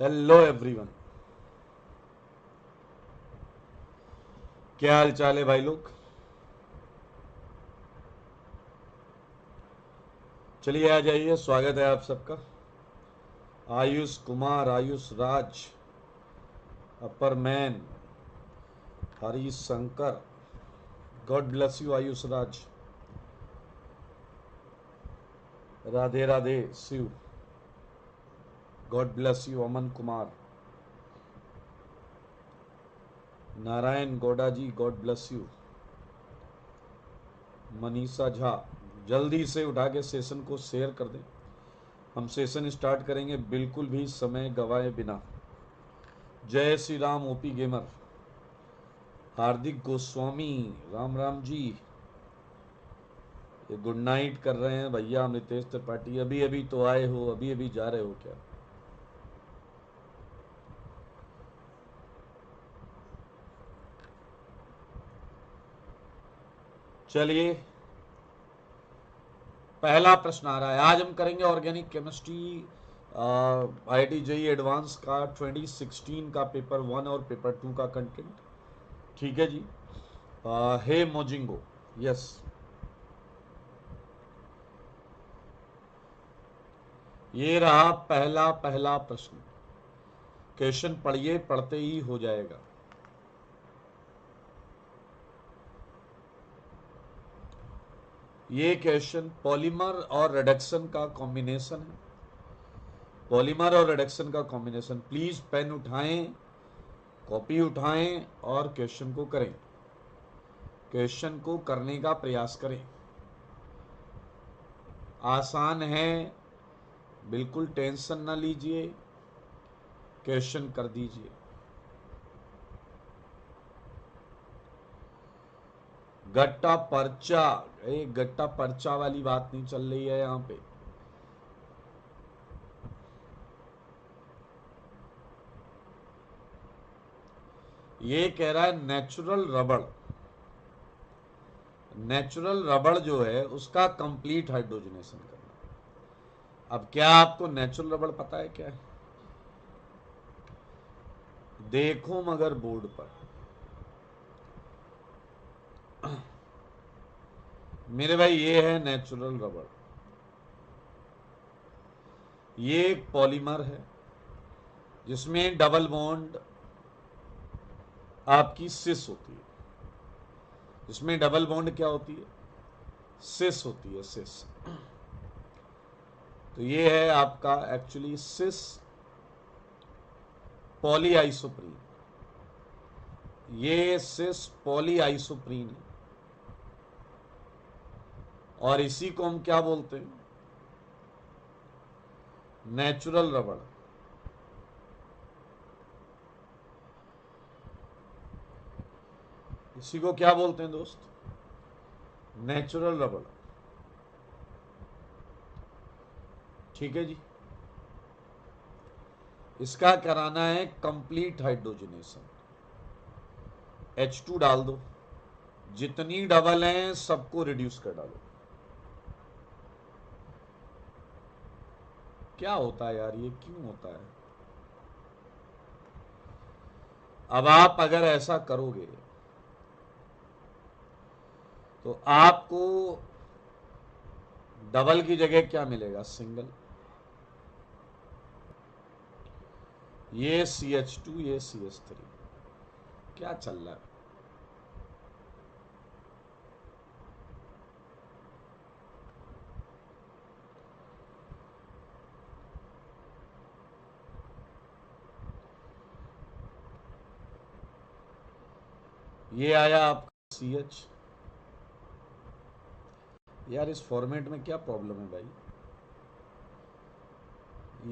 Hello everyone. क्या हाल चाल है भाई लोग। चलिए आ जाइए, स्वागत है आप सबका। Ayush Kumar, Ayush Raj, upper man, Harish Shankar, god bless you Ayush Raj. Radhe Radhe Shiv, god bless you Aman Kumar. Narayan Gowda ji, god bless you. Manisha Jha, जल्दी से उठा के सेशन को शेयर कर दें। हम सेशन स्टार्ट करेंगे बिल्कुल भी समय गवाए बिना। जय श्री राम ओपी गेमर, हार्दिक गोस्वामी, राम राम जी। ये गुड नाइट कर रहे हैं भैया अमृतेश त्रिपाठी। अभी अभी तो आए हो, अभी अभी जा रहे हो क्या? चलिए, पहला प्रश्न आ रहा है। आज हम करेंगे organic chemistry IIT JEE advance का 2016 का पेपर 1 और पेपर 2 का कंटेंट। ठीक है जी। हे मोजिंगो, यस। ये रहा पहला पहला प्रश्न। क्वेश्चन पढ़िए, पढ़ते ही हो जाएगा। ये क्वेश्चन पॉलीमर और रिडक्शन का कॉम्बिनेशन है। पॉलीमर और रिडक्शन का कॉम्बिनेशन। प्लीज पेन उठाएं, कॉपी उठाएं और क्वेश्चन को करें। क्वेश्चन को करने का प्रयास करें। आसान है, बिल्कुल टेंशन ना लीजिए, क्वेश्चन कर दीजिए। गट्टा पर्चा, एक गट्टा पर्चा वाली बात नहीं चल रही है यहां पे। ये कह रहा है नेचुरल रबड़। नेचुरल रबड़ जो है उसका कंप्लीट हाइड्रोजनेशन करना। अब क्या आपको नेचुरल रबड़ पता है क्या है? देखो मगर बोर्ड पर। मेरे भाई ये है नेचुरल रबड़। ये एक पॉलीमर है जिसमें डबल बॉन्ड आपकी सिस होती है। इसमें डबल बॉन्ड क्या होती है? सिस होती है, सिस। तो ये है आपका एक्चुअली सिस पॉली आइसोप्रीन। ये सिस पॉली आइसोप्रीन है और इसी को हम क्या बोलते हैं? नेचुरल रबड़। इसी को क्या बोलते हैं दोस्त? नेचुरल रबड़। ठीक है जी। इसका कराना है कंप्लीट हाइड्रोजनेशन। H2 डाल दो, जितनी डबल हैं सबको रिड्यूस कर डालो। क्या होता है यार, ये क्यों होता है? अब आप अगर ऐसा करोगे तो आपको डबल की जगह क्या मिलेगा? सिंगल। ये CH2, ये CH3। क्या चल रहा है? ये आया आपका CH। यार इस फॉर्मेट में क्या प्रॉब्लम है भाई?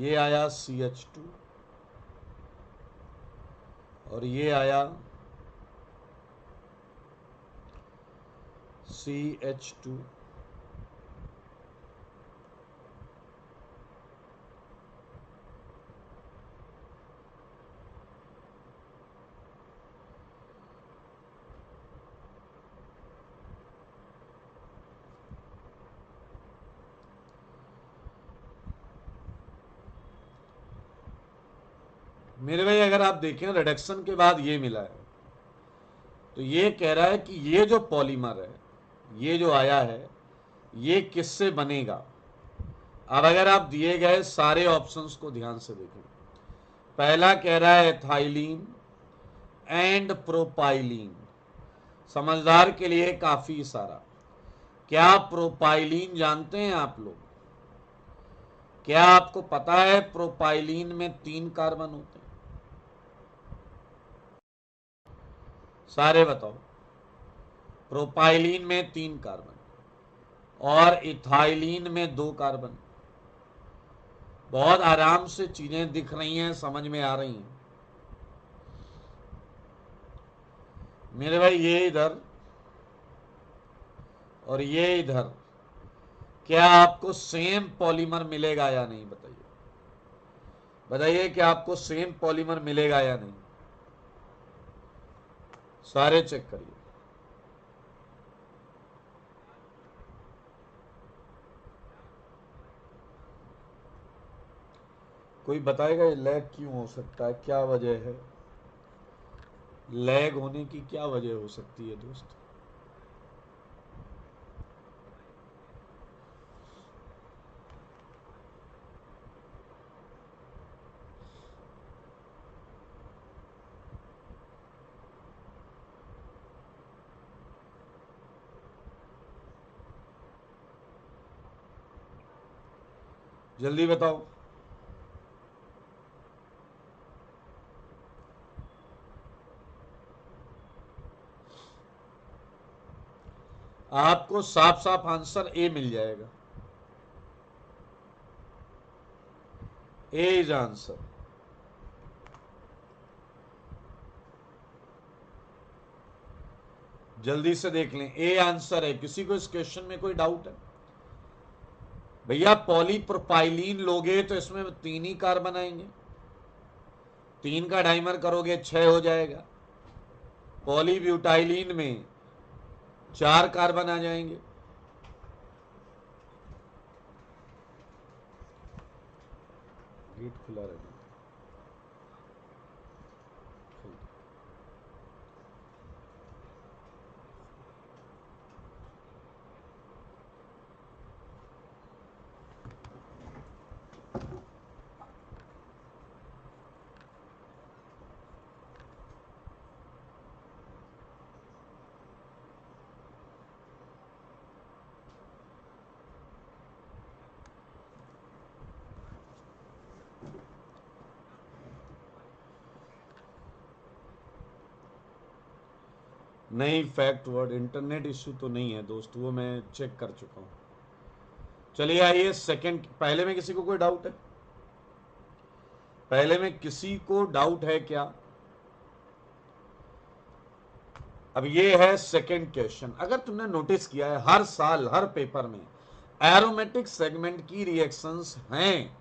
ये आया CH2 और ये आया CH2। मेरे भाई अगर आप देखें रिडक्शन के बाद ये मिला है, तो ये कह रहा है कि ये जो पॉलीमर है, ये जो आया है, ये किससे बनेगा। अब अगर आप दिए गए सारे ऑप्शंस को ध्यान से देखें, पहला कह रहा है एथाइलिन एंड प्रोपाइलिन, समझदार के लिए काफी सारा। क्या प्रोपाइलिन जानते हैं आप लोग? क्या आपको पता है प्रोपाइलिन में 3 कार्बन होते हैं? सारे बताओ। प्रोपाइलिन में 3 कार्बन और इथाइलिन में 2 कार्बन। बहुत आराम से चीजें दिख रही हैं, समझ में आ रही हैं मेरे भाई। ये इधर और ये इधर, क्या आपको सेम पॉलीमर मिलेगा या नहीं? बताइए, बताइए कि आपको सेम पॉलीमर मिलेगा या नहीं? सारे चेक करिए। कोई बताएगा ये लैग क्यों हो सकता है, क्या वजह है? लैग होने की क्या वजह हो सकती है दोस्त? जल्दी बताओ। आपको साफ साफ आंसर ए मिल जाएगा। ए इज आंसर। जल्दी से देख लें, ए आंसर है। किसी को इस क्वेश्चन में कोई डाउट है? भैया पॉलीप्रोपाइलीन लोगे तो इसमें 3 ही कार्बन आएंगे, 3 का डाइमर करोगे 6 हो जाएगा। पॉलीब्यूटाइलीन में 4 कार्बन आ जाएंगे। गेट खुला रहना। नहीं, फैक्ट वर्ड इंटरनेट इश्यू तो नहीं है दोस्त, वो मैं चेक कर चुका हूं। चलिए आइए सेकंड। पहले में किसी को कोई डाउट है? पहले में किसी को डाउट है क्या? अब ये है सेकंड क्वेश्चन। अगर तुमने नोटिस किया है हर साल हर पेपर में एरोमेटिक सेगमेंट की रिएक्शंस हैं।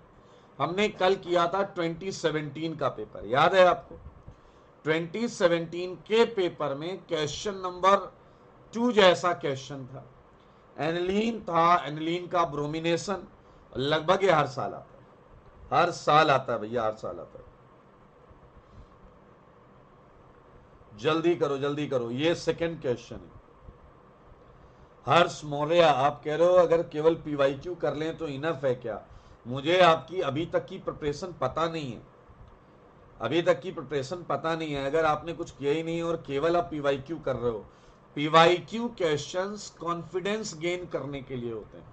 हमने कल किया था 2017 का पेपर, याद है आपको? 2017 के पेपर में क्वेश्चन नंबर 2 जैसा क्वेश्चन था, एनिलीन था, एनिलीन का ब्रोमिनेशन। लगभग ये हर साल आता है, हर साल आता है भैया, हर साल आता है। जल्दी करो जल्दी करो, ये सेकंड क्वेश्चन है। हर्ष मौर्य, आप कह रहे हो अगर केवल पीवाईक्यू कर लें तो इनफ है क्या? मुझे आपकी अभी तक की प्रिपरेशन पता नहीं है, अभी तक की प्रिपरेशन पता नहीं है। अगर आपने कुछ किया ही नहीं और केवल आप पीवाईक्यू कर रहे हो, पीवाईक्यू क्वेश्चंस कॉन्फिडेंस गेन करने के लिए होते हैं।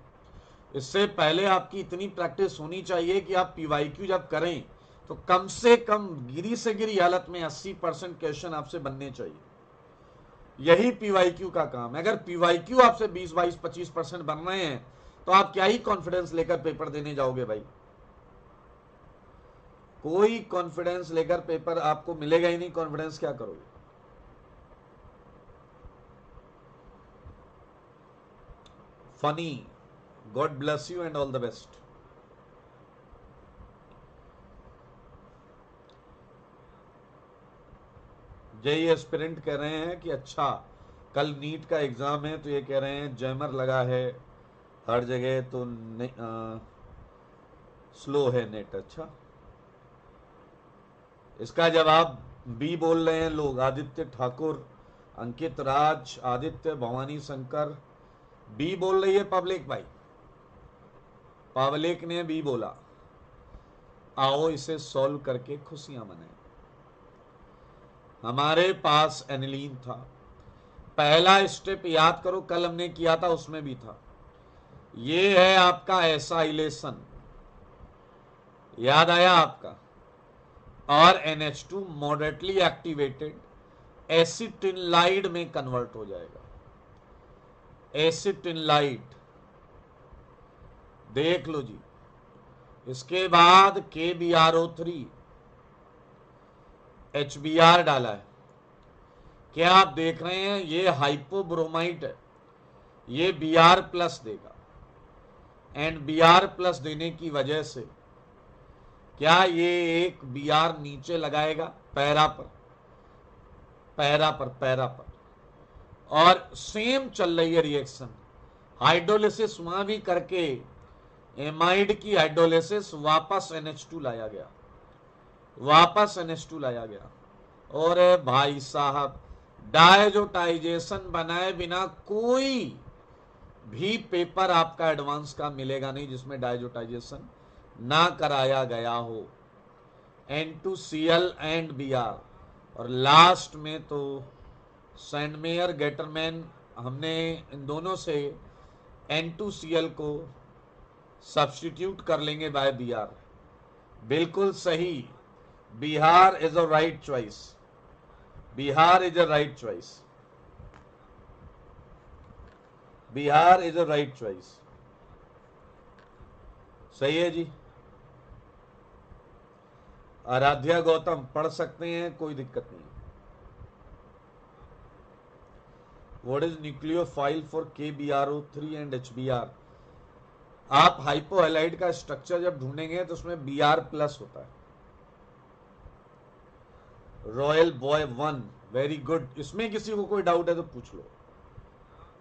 इससे पहले आपकी इतनी प्रैक्टिस होनी चाहिए कि आप पीवाईक्यू जब करें तो कम से कम गिरी से गिरी हालत में 80% क्वेश्चन आपसे बनने चाहिए। यही पीवाईक्यू का काम है। अगर पीवाईक्यू आपसे 20, 22, 25% बन रहे हैं तो आप क्या ही कॉन्फिडेंस लेकर पेपर देने जाओगे भाई? कोई कॉन्फिडेंस लेकर पेपर आपको मिलेगा ही नहीं। कॉन्फिडेंस क्या करोगे? Funny, God bless you and all the best. JEE aspirant कह रहे हैं कि अच्छा कल नीट का एग्जाम है, तो ये कह रहे हैं जैमर लगा है हर जगह, तो स्लो है नेट। अच्छा, इसका जवाब बी बोल रहे हैं लोग। आदित्य ठाकुर, अंकित राज, आदित्य, भवानी शंकर, बी बोल रही है पब्लिक भाई। पब्लिक ने बी बोला। आओ इसे सॉल्व करके खुशियां मनाएं। हमारे पास एनिलीन था। पहला स्टेप याद करो, कल हमने किया था उसमें भी था। ये है आपका एसाइलेशन, याद आया आपका। और NH2 मॉडरेटली एक्टिवेटेड एसिटिनलाइड में कन्वर्ट हो जाएगा। एसिटिनलाइड देख लो जी। इसके बाद KBRO3 HBr डाला है। क्या आप देख रहे हैं, ये हाइपोब्रोमाइट है, ये Br+ देगा। एंड Br+ देने की वजह से क्या ये एक Br नीचे लगाएगा पैरा पर, पैरा पर। और सेम चल रही है रिएक्शन। हाइड्रोलिसिस वहां भी करके एमाइड की हाइड्रोलिसिस वापस NH2 लाया गया, वापस NH2 लाया गया। और भाई साहब, डायजोटाइजेशन बनाए बिना कोई भी पेपर आपका एडवांस का मिलेगा नहीं जिसमें डायजोटाइजेशन ना कराया गया हो। N2Cl and Br। और लास्ट में तो सैंडमेयर गेटरमैन, हमने इन दोनों से N2Cl को सब्स्टिट्यूट कर लेंगे बाय Br। बिल्कुल सही, Bihar is a right choice. Bihar is a right choice. Bihar is a right choice. सही है जी। आराध्या गौतम पढ़ सकते हैं, कोई दिक्कत नहीं। What is nucleophile for KBRO3 and HBr? आप हाइपोहैलाइड का स्ट्रक्चर जब ढूंढेंगे तो उसमें Br+ होता है। Royal boy 1, very good. इसमें किसी को कोई डाउट है तो पूछ लो।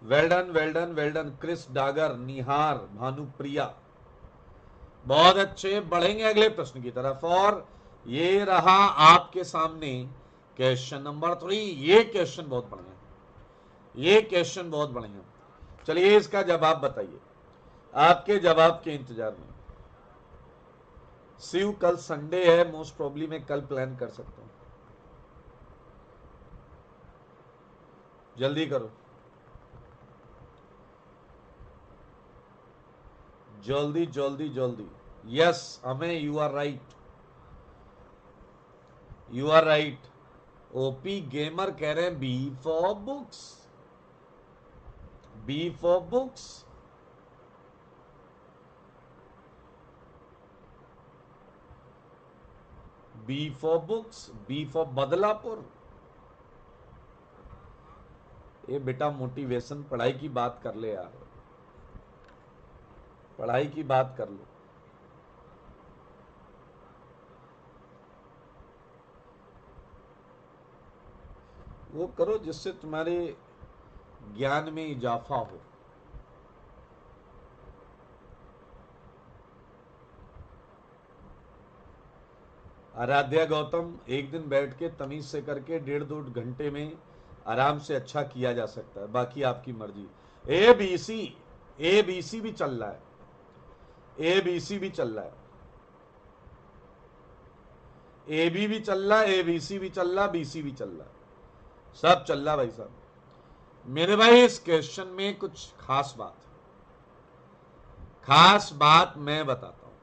Well done well done well done. Chris Dagar, Nihar, Bhanupriya, बहुत अच्छे। बढ़ेंगे अगले प्रश्न की तरफ। और ये रहा आपके सामने क्वेश्चन नंबर 3। ये क्वेश्चन बहुत बढ़िया, ये क्वेश्चन बहुत बढ़िया। चलिए इसका जवाब बताइए, आपके जवाब के इंतजार में। शिव कल संडे है, मोस्ट प्रॉब्ली मैं कल प्लान कर सकता हूं। जल्दी करो, जल्दी जल्दी जल्दी। यस हमें, you are right, you are right. OP gamer कह रहे हैं B for books, B for books. B for books, B for Badlapur. ये बेटा मोटिवेशन, पढ़ाई की बात कर ले यार, पढ़ाई की बात कर लो। वो करो जिससे तुम्हारे ज्ञान में इजाफा हो। आराध्या गौतम, एक दिन बैठ के तमीज से करके 1.5-2 घंटे में आराम से अच्छा किया जा सकता है, बाकी आपकी मर्जी। ABC भी चल रहा है, ABC भी चल रहा है, AB भी चल रहा है, ABC भी चल रहा है, BC भी चल रहा है, सब चल रहा है भाई साहब। मेरे भाई इस क्वेश्चन में कुछ खास बात है, खास बात मैं बताता हूं।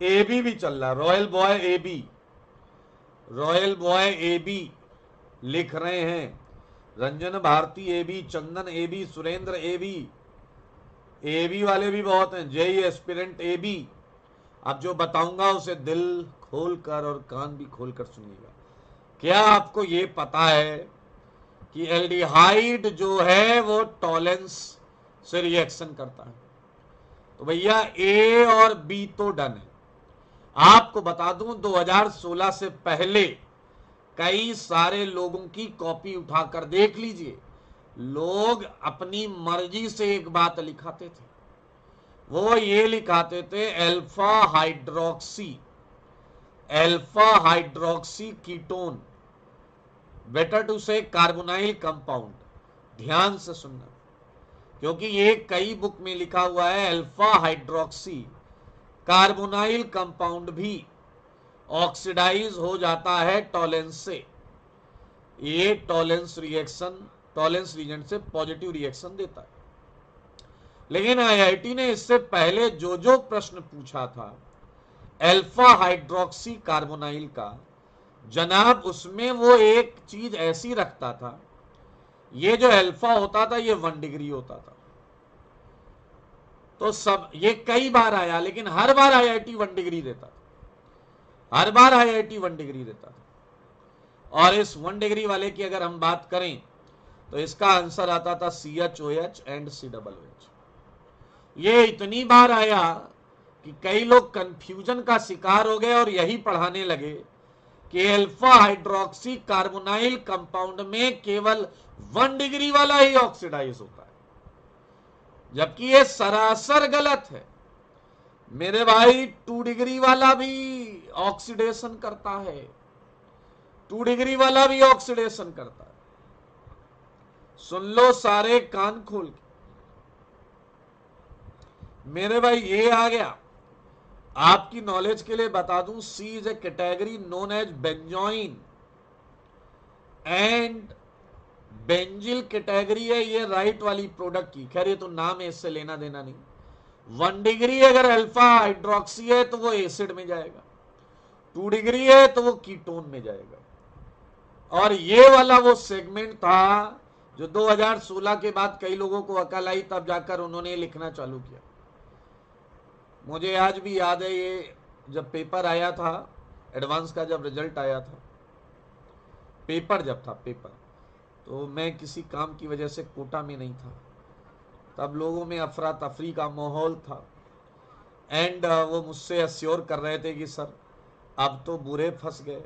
AB भी चल रहा है, royal boy AB, royal boy AB लिख रहे हैं। रंजन भारती AB, चंदन AB, सुरेंद्र AB वाले भी बहुत हैं। JEE aspirant AB। अब जो बताऊंगा उसे दिल खोलकर और कान भी खोलकर सुनिएगा। क्या आपको ये पता है कि एल्डिहाइड जो है वो टॉलेंस से रिएक्शन करता है? तो भैया A और B तो डन है। आपको बता दूं 2016 से पहले कई सारे लोगों की कॉपी उठाकर देख लीजिए। लोग अपनी मर्जी से एक बात लिखाते थे, वो ये लिखाते थे alpha hydroxy, alpha hydroxy ketone, better to say carbonyl compound. ध्यान से सुनना, क्योंकि ये कई बुक में लिखा हुआ है अल्फा हाइड्रोक्सी कार्बोनाइल कंपाउंड भी ऑक्सीडाइज हो जाता है टॉलेंस से। ये टॉलेंस रीजन से पॉजिटिव रिएक्शन देता है। लेकिन आईआईटी ने इससे पहले जो जो प्रश्न पूछा था अल्फा हाइड्रोक्सी कार्बोनाइल का, जनाब उसमें वो एक चीज ऐसी रखता था, ये जो अल्फा होता था ये 1 डिग्री होता था। तो सब ये कई बार आया, लेकिन हर बार आईआईटी 1 डिग्री देता था, हर बार आईआईटी 1 डिग्री देता था। और इस 1 डिग्री वाले की अगर हम बात करें तो इसका आंसर आता था CHOH एंड COOH। ये इतनी बार आया कि कई लोग कंफ्यूजन का शिकार हो गए और यही पढ़ाने लगे कि अल्फा हाइड्रोक्सी कार्बोनाइल कंपाउंड में केवल 1 डिग्री वाला ही ऑक्सीडाइज होता है, जबकि ये सरासर गलत है मेरे भाई। 2 डिग्री वाला भी ऑक्सीडेशन करता है, 2 डिग्री वाला भी ऑक्सीडेशन करता है। सुन लो सारे कान खोल के मेरे भाई। ये आ गया, आपकी नॉलेज के लिए बता दूं, C is a category known as benzoin and benzil category है ये राइट वाली प्रोडक्ट की। खैर ये तो नाम है, इससे लेना देना नहीं। 1 डिग्री अगर अल्फा हाइड्रोक्सी है तो वो एसिड में जाएगा, 2 डिग्री है तो वो कीटोन में जाएगा। और ये वाला वो सेगमेंट था जो 2016 के बाद कई लोगों को अकल आई, तब जाकर उन्होंने लिखना चालू किया। मुझे आज भी याद है, ये जब पेपर आया था एडवांस का, जब रिजल्ट आया था, पेपर जब था पेपर, तो मैं किसी काम की वजह से कोटा में नहीं था। तब लोगों में अफरा तफरी का माहौल था एंड वो मुझसे अश्योर कर रहे थे कि सर अब तो बुरे फंस गए,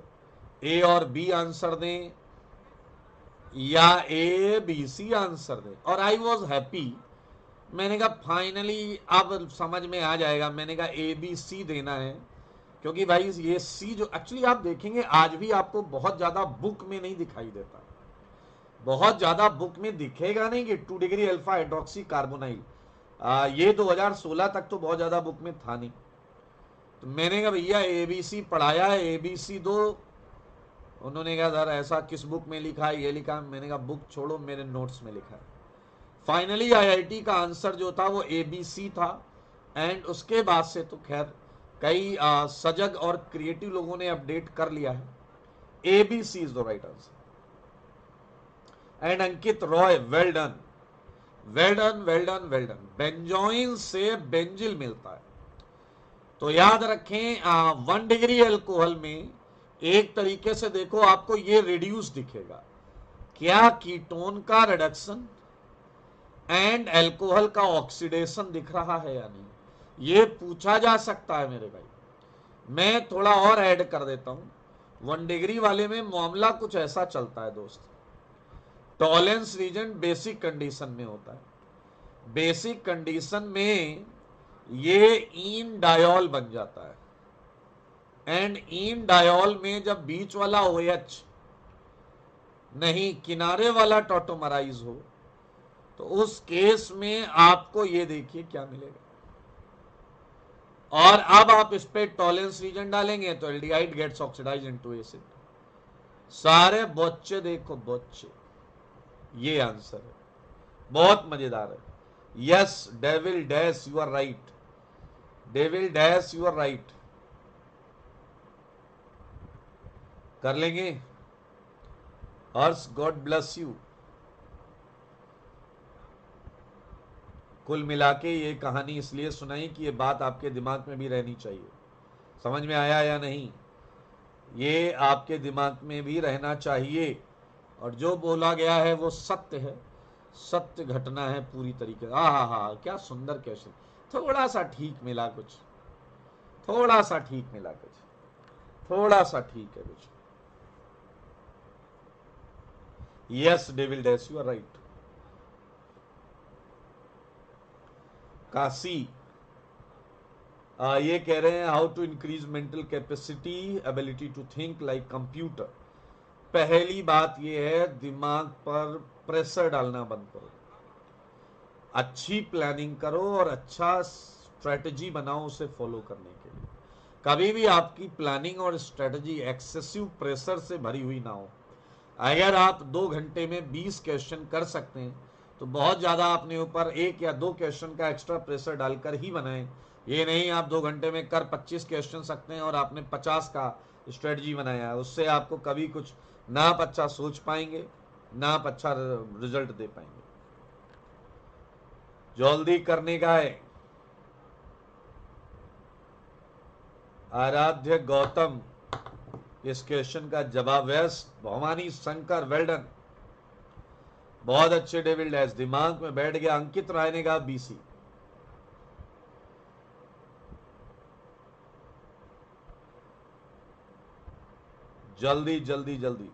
ए और बी आंसर दें या ABC आंसर दें। और आई वॉज हैप्पी। मैंने कहा फाइनली अब समझ में आ जाएगा। मैंने कहा ABC देना है, क्योंकि भाई ये सी जो एक्चुअली आप देखेंगे आज भी आपको बहुत ज्यादा बुक में नहीं दिखाई देता, बहुत ज्यादा बुक में दिखेगा नहीं कि 2 डिग्री अल्फा हाइड्रोक्सी कार्बोनाइल। ये 2016 तक तो बहुत ज्यादा बुक में था नहीं। तो मैंने कहा भैया ABC पढ़ाया है, ABC दो। उन्होंने कहा सर ऐसा किस बुक में लिखा है, ये लिखा है। मैंने कहा बुक छोड़ो, मेरे नोट्स में लिखा है। फाइनली आईआईटी का आंसर जो था वो ABC था। एंड उसके बाद से तो खैर कई सजग और क्रिएटिव लोगों ने अपडेट कर लिया है। ABC is the right answer. And Ankit Roy, well done well done well done well done. Benzoin से बेंजिल मिलता है। तो याद रखें 1 डिग्री अल्कोहल में एक तरीके से देखो आपको ये रिड्यूस दिखेगा, क्या कीटोन का रिडक्शन एंड अल्कोहल का ऑक्सीडेशन दिख रहा है या नहीं, ये पूछा जा सकता है मेरे भाई। मैं थोड़ा और ऐड कर देता हूं। 1 डिग्री वाले में मामला कुछ ऐसा चलता है दोस्त, टॉलेंस रीजन बेसिक कंडीशन में होता है। बेसिक कंडीशन में ये इन डायोल बन जाता है एंड इन डायोल में जब बीच वाला OH नहीं किनारे वाला टॉटोमराइज हो तो उस केस में आपको ये देखिए क्या मिलेगा। और अब आप इस पे टॉलेंस रीजन डालेंगे तो aldehyde gets oxidise into acid. सारे बच्चे देखो बच्चे, ये आंसर है, बहुत मजेदार है। Yes devil dash you are right, devil dash you are right. कर लेंगे हर्ष, गॉड ब्लेस यू। कुल मिला के ये कहानी इसलिए सुनाई कि ये बात आपके दिमाग में भी रहनी चाहिए। समझ में आया या नहीं, ये आपके दिमाग में भी रहना चाहिए। और जो बोला गया है वो सत्य है, सत्य घटना है पूरी तरीके से। हा क्या सुंदर कैसे, थोड़ा सा ठीक मिला कुछ, थोड़ा सा ठीक मिला कुछ, थोड़ा सा ठीक है कुछ। Yes devil dash you are right. Kashi ये कह रहे हैं how to increase mental capacity, ability to think like computer. पहली बात ये है, दिमाग पर प्रेशर डालना बंद करो, अच्छी प्लानिंग करो और अच्छा स्ट्रेटजी बनाओ उसे फॉलो करने के लिए। कभी भी आपकी प्लानिंग और स्ट्रेटजी एक्सेसिव प्रेशर से भरी हुई ना हो। अगर आप 2 घंटे में 20 क्वेश्चन कर सकते हैं तो बहुत ज़्यादा अपने ऊपर 1 या 2 क्वेश्चन का एक्स्ट्रा प्रेशर डालकर ही बनाएं। ये नहीं आप 2 घंटे में कर 25 क्वेश्चन सकते हैं और आपने 50 का स्ट्रेटजी बनाया है, उससे आपको कभी कुछ ना आप अच्छा सोच पाएंगे ना आप अच्छा रिजल्ट दे पाएंगे। जल्दी करने का है। आराध्य गौतम, इस क्वेश्चन का जवाब वेस्ट। भवानी शंकर, वेल्डन, बहुत अच्छे डेविल डैश, दिमाग में बैठ गया। अंकित राय ने कहा बीसी। जल्दी जल्दी जल्दी।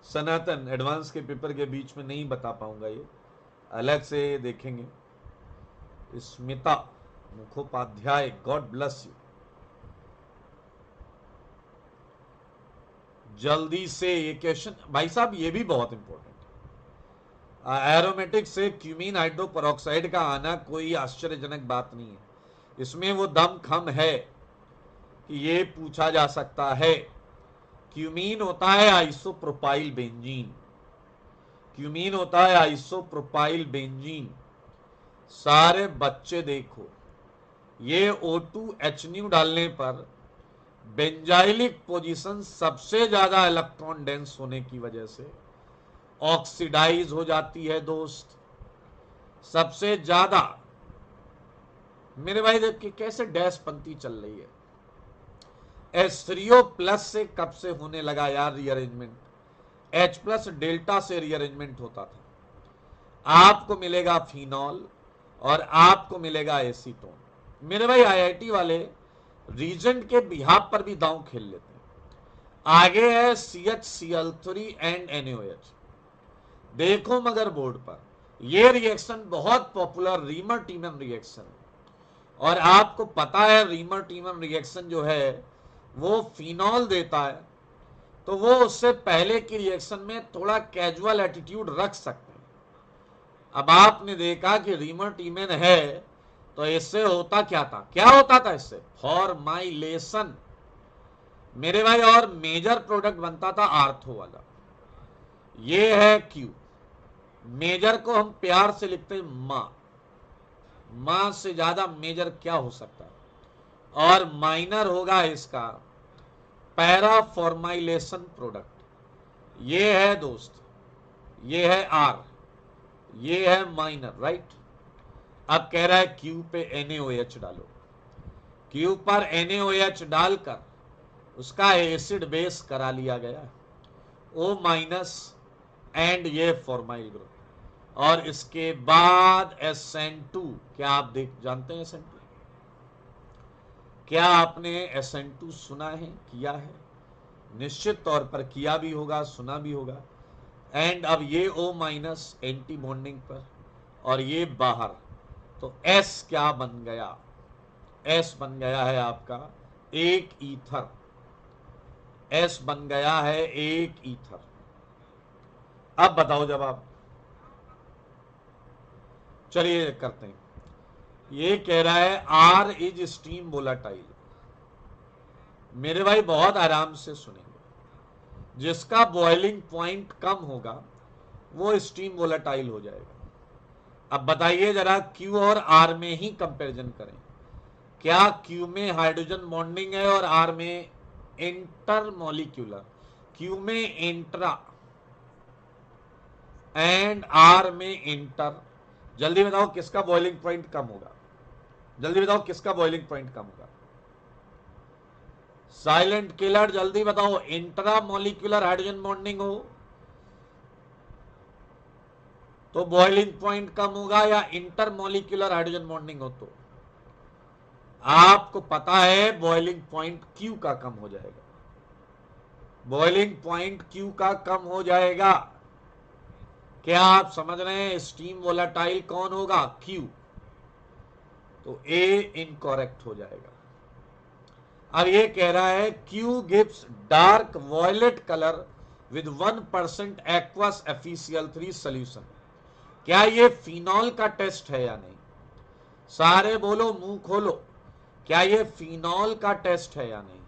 सनातन, एडवांस के पेपर के बीच में नहीं बता पाऊंगा, ये अलग से देखेंगे। Smita Mukhopadhyay, God bless you. जल्दी से ये क्वेश्चन भाई साहब, ये भी बहुत इंपॉर्टेंट है। एरोमेटिक से क्यूमीन हाइड्रोपेरोक्साइड का आना कोई आश्चर्यजनक बात नहीं है, इसमें वो दम खम है कि ये पूछा जा सकता है। क्यूमीन होता है आइसोप्रोपाइल बेंजीन, क्यूमीन होता है आइसोप्रोपाइल बेंजीन। सारे बच्चे देखो, ये O2H डालने पर बेंजाइलिक पोजीशन सबसे ज्यादा इलेक्ट्रॉन डेंस होने की वजह से ऑक्सीडाइज हो जाती है दोस्त, सबसे ज्यादा। मेरे भाई देखिए कैसे डैश पंक्ति चल रही है। H3O+ से कब से होने लगा यार रीअरेंजमेंट? H+ डेल्टा से रीअरेंजमेंट होता था। आपको मिलेगा फिनॉल और आपको मिलेगा एसीटोन। मेरे भाई आईआईटी वाले रीजेंट के बिहाफ पर भी दांव खेल लेते हैं। आगे है CHCl3 एंड NaOH। देखो मगर बोर्ड पर यह रिएक्शन बहुत पॉपुलर रीमर टीमन रिएक्शन है, और आपको पता है रीमर टीमन रिएक्शन जो है वो फिनॉल देता है, तो वो उससे पहले की रिएक्शन में थोड़ा कैजुअल एटीट्यूड रख सकते हैं। अब आपने देखा कि रीमर टीमन है तो इससे होता क्या था, क्या होता था इससे? फॉर्माइलेशन मेरे भाई, और मेजर प्रोडक्ट बनता था आर्थो वाला। ये है क्यू। मेजर को हम प्यार से लिखते हैं मां, मां से ज्यादा मेजर क्या हो सकता है। और माइनर होगा इसका पैरा फॉर्माइलेशन प्रोडक्ट। ये है दोस्त, ये है आर, ये है माइनर, राइट। अब कह रहा है क्यू पे NaOH डालो। क्यू पर NaOH डालकर उसका एसिड बेस करा लिया गया, O- एंड ये फॉर्माइल ग्रुप। और इसके बाद SN2, क्या आप जानते हैं SN2? क्या आपने SN2 सुना है, किया है? निश्चित तौर पर किया भी होगा, सुना भी होगा। एंड अब ये O- एंटी बॉन्डिंग पर और ये बाहर, तो S क्या बन गया? S बन गया है आपका एक ईथर। S बन गया है एक ईथर। अब बताओ जवाब। चलिए करते हैं। ये कह रहा है R इज स्टीम वोलाटाइल। मेरे भाई बहुत आराम से सुनेंगे, जिसका बॉइलिंग पॉइंट कम होगा वो स्टीम वोलाटाइल हो जाएगा। अब बताइए जरा, Q और R में ही कंपैरिजन करें। क्या Q में हाइड्रोजन बॉन्डिंग है और R में इंटरमॉलिक्यूलर? Q में इंट्रा एंड R में इंटर। जल्दी बताओ किसका बॉइलिंग पॉइंट कम होगा? जल्दी बताओ किसका बॉइलिंग पॉइंट कम होगा? साइलेंट किलर, जल्दी बताओ। इंट्रा मॉलिक्यूलर हाइड्रोजन बॉन्डिंग हो तो बॉइलिंग पॉइंट कम होगा, या इंटर मॉलिक्यूलर हाइड्रोजन बॉन्डिंग हो तो? आपको पता है बॉइलिंग पॉइंट Q का कम हो जाएगा, बॉइलिंग पॉइंट Q का कम हो जाएगा। क्या आप समझ रहे हैं? स्टीम वोलाटाइल कौन होगा? Q। तो ए इनकरेक्ट हो जाएगा। अब ये कह रहा है Q gives dark violet colour with 1% aqueous FeCl3 solution. क्या ये फिनॉल का टेस्ट है या नहीं? सारे बोलो, मुंह खोलो, क्या ये फिनॉल का टेस्ट है या नहीं?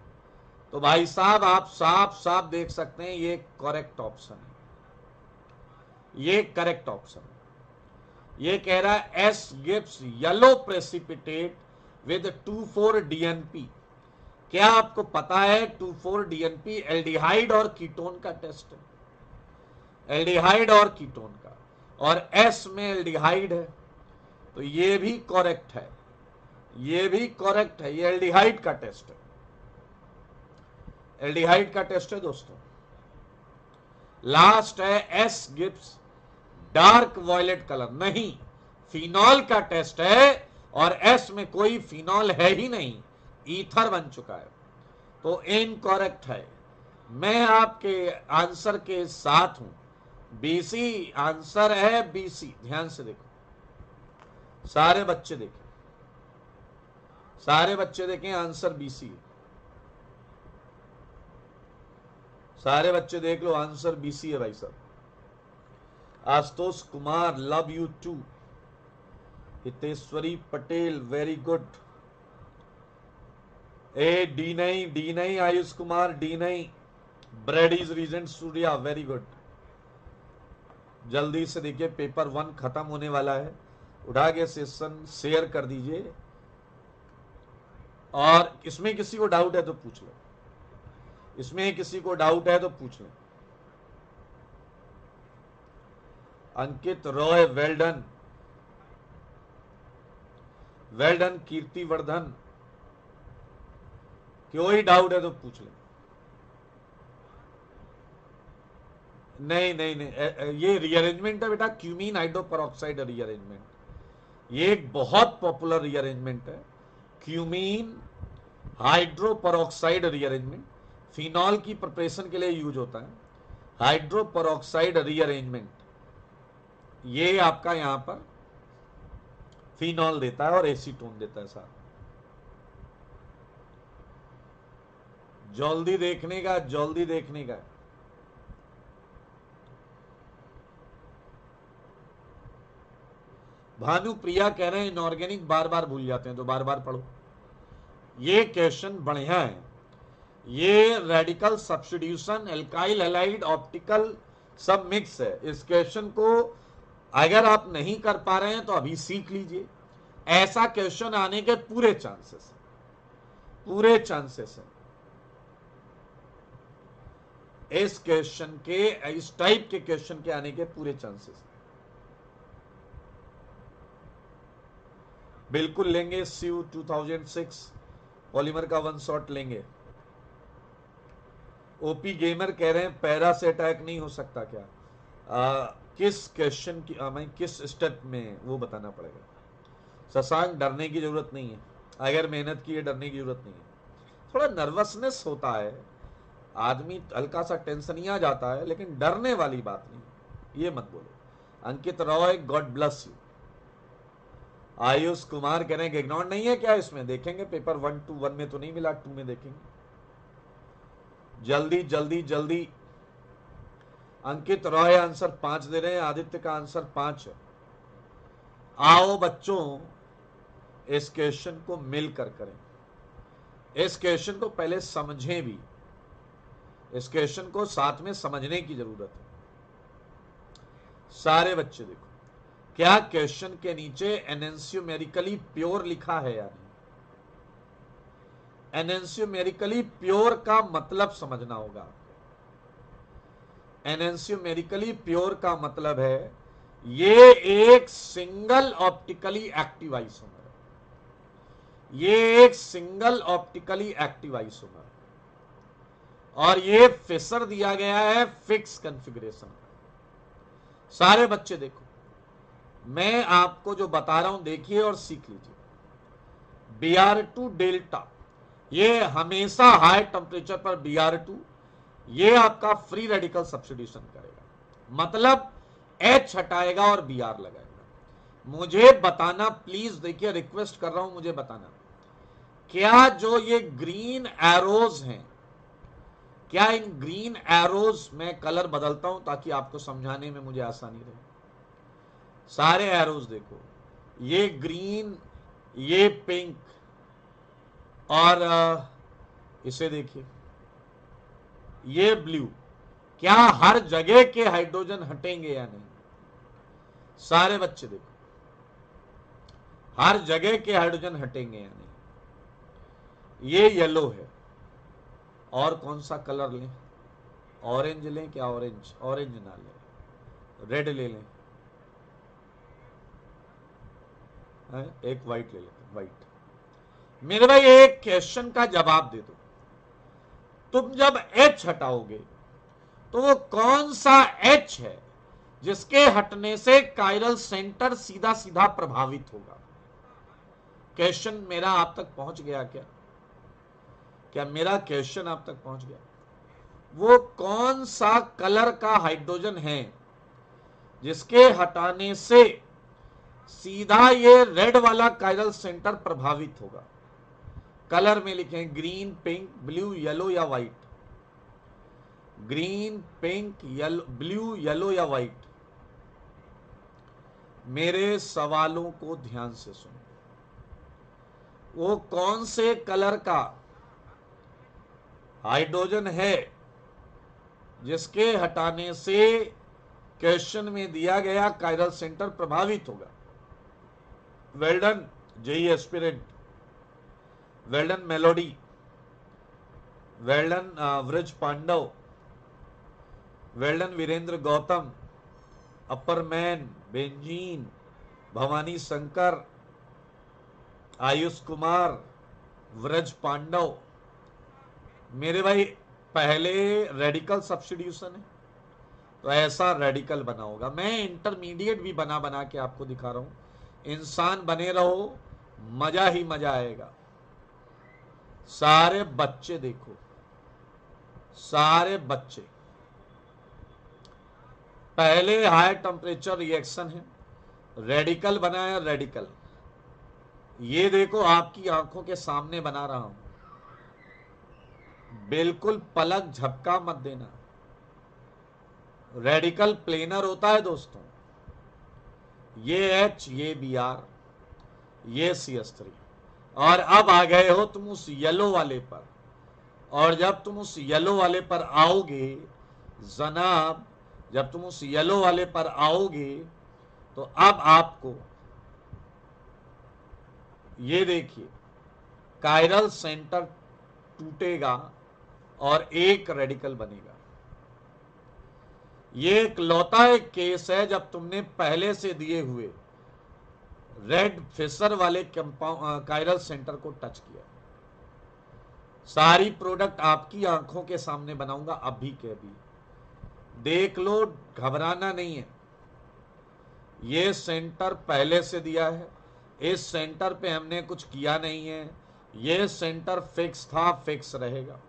तो भाई साहब आप साफ साफ देख सकते हैं ये करेक्ट ऑप्शन है, ये करेक्ट ऑप्शन है। ये कह रहा है S gives yellow precipitate with 2,4-DNP। क्या आपको पता है 2,4-DNP एल्डिहाइड और कीटोन का टेस्ट है, एल्डिहाइड और कीटोन का, और एस में एल्डिहाइड है, तो ये भी करेक्ट है, ये भी करेक्ट है, ये एल्डिहाइड का टेस्ट है, एल्डिहाइड का टेस्ट है दोस्तों। लास्ट है S gives dark violet colour, नहीं, फिनॉल का टेस्ट है और एस में कोई फिनॉल है ही नहीं, ईथर बन चुका है, तो इनकरेक्ट है। मैं आपके आंसर के साथ हूं, बीसी आंसर है, बीसी। ध्यान से देखो, सारे बच्चे देखें, सारे बच्चे देखें, आंसर बीसी है। सारे बच्चे देख लो, आंसर बीसी है भाई साहब। Ashutosh Kumar, love you too. Hiteshwari Patel, very good. A D नहीं, डी नहीं, आयुष कुमार डी नहीं। ब्रेडीज रीजेंट सूर्या, वेरी गुड। जल्दी से देखिए, पेपर 1 खत्म होने वाला है, उठा के सेशन शेयर कर दीजिए, और इसमें किसी को डाउट है तो पूछ लो, इसमें किसी को डाउट है तो पूछ लो। अंकित रॉय, वेल्डन, वेल्डन। कीर्ति वर्धन, कोई डाउट है तो पूछ ले। नहीं नहीं नहीं, ये रीअरेंजमेंट है बेटा, क्यूमीन हाइड्रोपेरोक्साइड रीअरेंजमेंट। ये एक बहुत पॉपुलर रीअरेंजमेंट है, क्यूमीन हाइड्रोपेरोक्साइड रीअरेंजमेंट। फिनॉल की प्रिपरेशन के लिए यूज होता है हाइड्रोपेरोक्साइड रीअरेंजमेंट। ये आपका यहां पर फिनॉल देता है और एसीटोन देता है साथ। जल्दी देखने का, जल्दी देखने का। भानु प्रिया कह रहे हैं इनऑर्गेनिक बार बार भूल जाते हैं, तो बार बार पढ़ो। ये क्वेश्चन बढ़िया है, ये radical substitution, alkyl halide, optical सब मिक्स है। इस क्वेश्चन को अगर आप नहीं कर पा रहे हैं तो अभी सीख लीजिए, ऐसा क्वेश्चन आने के पूरे चांसेस, पूरे चांसेस है इस क्वेश्चन के, इस टाइप के क्वेश्चन के आने के पूरे चांसेस। बिल्कुल लेंगे, सीयू 2006 पॉलीमर का 1 शॉट लेंगे। ओपी गेमर कह रहे हैं पैरा से अटैक नहीं हो सकता क्या? किस क्वेश्चन की, मैं किस स्टेप में, वो बताना पड़ेगा। शशांक, डरने की जरूरत नहीं है, अगर मेहनत की है डरने की जरूरत नहीं है। थोड़ा नर्वसनेस होता है, आदमी हल्का सा टेंशन ही आ जाता है, लेकिन डरने वाली बात नहीं, ये मत बोलो। Ankit Roy, god bless you. Ayush Kumar कह रहे हैं इग्नोर नहीं है क्या इसमें? देखेंगे पेपर 1 to 1 में तो नहीं मिला, 2 में देखेंगे। जल्दी जल्दी जल्दी। अंकित रॉय आंसर 5 दे रहे हैं, आदित्य का आंसर 5 है। आओ बच्चों, इस क्वेश्चन को मिलकर करें, इस क्वेश्चन को पहले समझें भी, इस क्वेश्चन को साथ में समझने की जरूरत है। सारे बच्चे देखो, क्या क्वेश्चन के नीचे एनेंशियोमेरिकली प्योर लिखा है या नहीं? एनेंशियोमेरिकली प्योर का मतलब समझना होगा। एनेंशियोमेरिकली प्योर का मतलब है ये एक सिंगल ऑप्टिकली एक्टिव आइसोमर है, ये एक सिंगल ऑप्टिकली एक्टिव आइसोमर, और ये फिशर दिया गया है फिक्स कॉन्फ़िगरेशन। सारे बच्चे देखो, मैं आपको जो बता रहा हूं देखिए और सीख लीजिए। Br2 डेल्टा, ये हमेशा हाई टेम्परेचर पर Br2 ये आपका फ्री रेडिकल सब्स्टिट्यूशन करेगा, मतलब H हटाएगा और Br लगाएगा। मुझे बताना प्लीज, देखिए रिक्वेस्ट कर रहा हूं, मुझे बताना क्या जो ये ग्रीन एरोज हैं, क्या इन ग्रीन एरोज में कलर बदलता हूं ताकि आपको समझाने में मुझे आसानी रहे। सारे एरोज देखो, ये ग्रीन, ये पिंक, और इसे देखिए ये ब्लू। क्या हर जगह के हाइड्रोजन हटेंगे या नहीं? सारे बच्चे देखो, हर जगह के हाइड्रोजन हटेंगे या नहीं? ये येलो है, और कौन सा कलर लें? ऑरेंज लें क्या? ऑरेंज, ऑरेंज ना लें, रेड ले लें, एक व्हाइट ले लेते, व्हाइट। मेरे भाई एक क्वेश्चन का जवाब दे दो, तुम जब H हटाओगे तो वो कौन सा H है जिसके हटने से कायरल सेंटर सीधा सीधा प्रभावित होगा? क्वेश्चन मेरा आप तक पहुंच गया क्या? क्या मेरा क्वेश्चन आप तक पहुंच गया? वो कौन सा कलर का हाइड्रोजन है जिसके हटाने से सीधा ये रेड वाला कायरल सेंटर प्रभावित होगा? कलर में लिखें, ग्रीन, पिंक, ब्लू, येलो या white. Green, pink, yellow, blue, yellow या व्हाइट। मेरे सवालों को ध्यान से सुनो। वो कौन से कलर का हाइड्रोजन है जिसके हटाने से क्वेश्चन में दिया गया कायरल सेंटर प्रभावित होगा? Well done JEE aspirant, well done melody, well done Vraj Pandav, well done Virendra Gautam, upper man, benzene, Bhawani Shankar, Ayush Kumar, Vraj Pandav. मेरे भाई पहले रेडिकल सब्स्टिट्यूशन है, तो ऐसा रेडिकल बना होगा। मैं इंटरमीडिएट भी बना बना के आपको दिखा रहा हूं। इंसान बने रहो, मजा ही मजा आएगा। सारे बच्चे देखो, सारे बच्चे, पहले हाई टेम्परेचर रिएक्शन है, रेडिकल बना है, रेडिकल ये देखो आपकी आंखों के सामने बना रहा हूं, बिल्कुल पलक झपका मत देना। रेडिकल प्लेनर होता है दोस्तों, ये H, ये Br, ये CH3, और अब आ गए हो तुम उस येलो वाले पर। और जब तुम उस येलो वाले पर आओगे जनाब, जब तुम उस येलो वाले पर आओगे तो अब आपको ये देखिए कायरल सेंटर टूटेगा और एक रेडिकल बनेगा। ये एक लौता एक केस है जब तुमने पहले से दिए हुए रेड फिशर वाले कायरल सेंटर को टच किया। सारी प्रोडक्ट आपकी आंखों के सामने बनाऊंगा अभी के अभी, देख लो, घबराना नहीं है। ये सेंटर पहले से दिया है, इस सेंटर पे हमने कुछ किया नहीं है, ये सेंटर फिक्स था, फिक्स रहेगा।